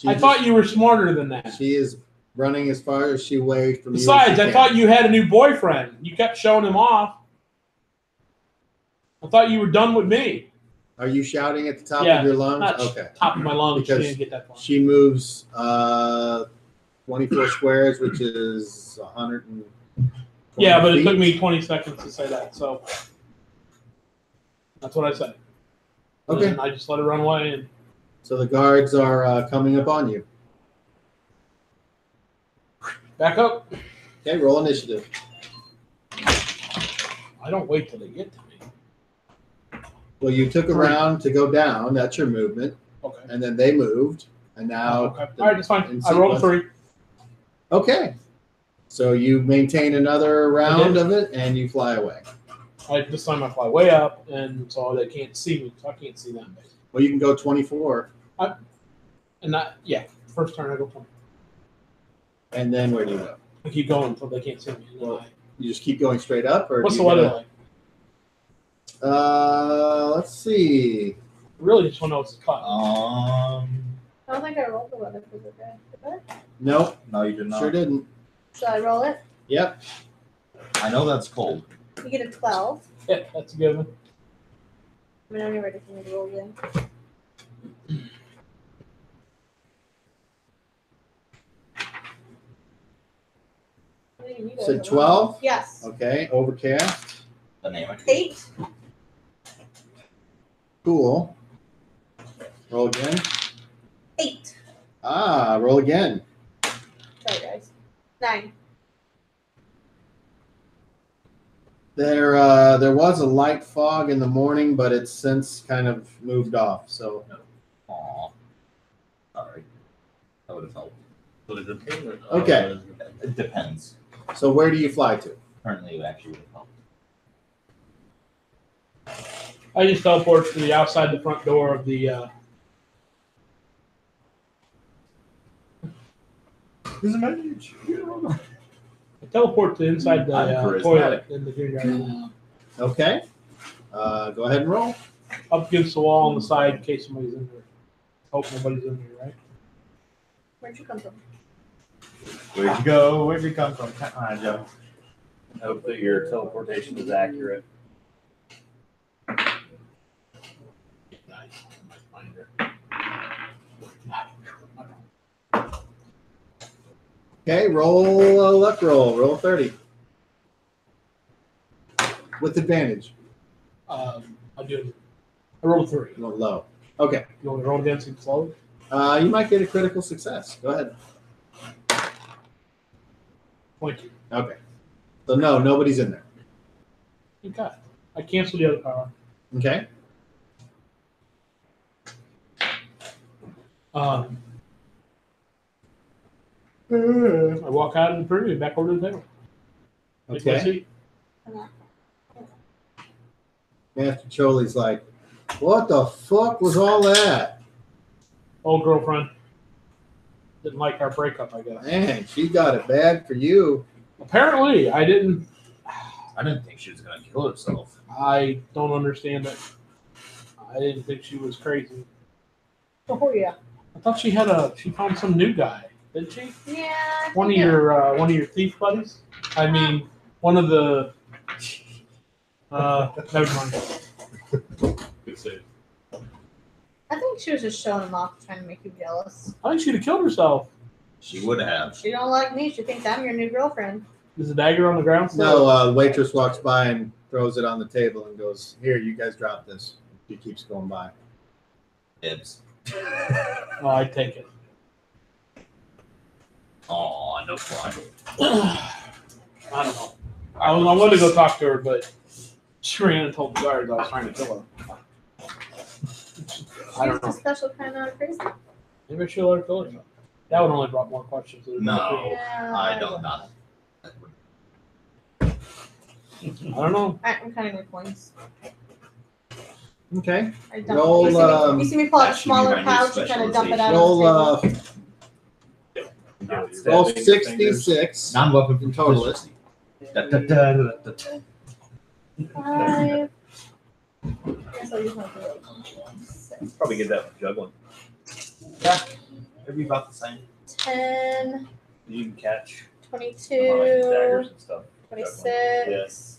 E: She
C: I
E: just-
C: thought you were smarter than that.
E: she is running as far as she weighs from
C: Besides,
E: you.
C: I thought you had a new boyfriend. You kept showing him off. I thought you were done with me.
E: Are you shouting at the top
C: Yeah,
E: of your lungs?
C: Not
E: Okay.
C: top of my lungs. She
E: Because
C: didn't get that far.
E: She moves 24 squares, which is 120
C: Yeah, but it
E: feet.
C: took me 20 seconds to say that. So that's what I said.
E: Okay.
C: And I just let her run away. And
E: So the guards are coming up on you.
C: back up.
E: Okay, roll initiative.
C: I don't wait till they get to me.
E: Well, you took a round to go down. That's your movement.
C: Okay.
E: And then they moved. And now.
C: Okay. All right, that's fine.
E: in
C: I rolled a
E: sequence-
C: 3.
E: Okay. So you maintain another round of it and you fly away.
C: This time I fly way up, and so they can't see me. So I can't see them. Basically.
E: Well, you can go 24.
C: And first turn I go 20.
E: And then where do you go?
C: I keep going until they can't see me. And then
E: Well, You just keep going straight up? Or
C: what's
E: do
C: the
E: you
C: weather
E: go-
C: like?
E: Let's see.
C: Really just want to know what's the cut.
A: I don't think I rolled the weather for the day. Did I?
E: Nope,
D: No, you did not.
E: sure didn't.
A: Should I roll it?
E: Yep.
D: I know that's cold.
A: You get a 12.
C: Yeah, that's a good one.
A: I mean, I'm ready for me to roll again. I think you guys
E: Said
A: are
E: 12?
A: wrong. Yes.
E: Okay, overcast.
D: Dynamic.
A: 8.
E: Cool. Roll again.
A: 8.
E: Roll again.
A: Sorry, guys. 9.
E: There was a light fog in the morning, but it's since kind of moved off. So
D: Aw. Sorry. That would have helped.
B: So is it good or-
E: Okay.
D: It depends.
E: so where do you fly to?
D: Currently, it actually would have helped.
C: I just teleport to the outside the front door of the.
D: There's a message.
C: Teleport to inside the
D: I'm charismatic.
C: toilet in the graveyard.
E: Okay. Go ahead and roll.
C: Up against the wall on the side in case somebody's in there. Hope nobody's in there, right?
A: Where'd you come from?
D: Where'd you go? Where'd you come from? Come on, Joe.
F: I hope that your teleportation is accurate.
E: Okay, roll a luck roll. Roll 30. With advantage.
C: I rolled 3.
E: Roll low. Okay.
C: You want me to roll against it slow?
E: You might get a critical success. Go ahead.
C: 22.
E: Okay. So no, nobody's in there.
C: Okay. I canceled the other power.
E: Okay.
C: I walk out of the privy back over to the table. Take my
E: Okay.
C: seat.
E: Master Choli's like, what the fuck was all that?
C: Old girlfriend. Didn't like our breakup, I guess.
E: Man, she got it bad for you.
C: Apparently, I didn't
D: think she was gonna kill herself.
C: I don't understand it. I didn't think she was crazy.
A: Oh yeah.
C: I thought she found some new guy, didn't she?
A: Yeah. I
C: One of
A: think
C: your thief buddies? I mean, one of the never mind.
B: Good save.
A: I think she was just showing him off, trying to make you jealous.
C: I think she'd have killed herself.
D: She would have.
A: She don't like me. She thinks I'm your new girlfriend.
C: Is the dagger on the ground still?
E: No, waitress walks by and throws it on the table and goes, here, you guys drop this. She keeps going by.
D: Dibs.
C: Oh, I'd take it.
D: Aw, no fun.
C: I don't know. I wanted to go talk to her, but she ran and told the guards I was trying to kill her. I don't
A: She's a
C: know.
A: special kind of crazy.
C: Maybe I should let her kill herself. That would only brought more questions.
D: No,
A: Yeah,
D: I don't not.
C: I don't know.
A: Alright, I'm counting my coins.
E: Okay.
A: I dump,
E: Roll,
A: you see me pull out a
D: that should be my
A: smaller
D: new
A: pouch and kind of dump it out
E: Roll
A: on the table.
E: roll 66.
D: Non-weapon
E: In total it.
A: Five. I guess I'll use my blade. 6,
F: Probably get that with juggling.
D: It'd be about the same.
A: 10,
F: You can catch
A: 22,
F: behind daggers and stuff.
A: 26,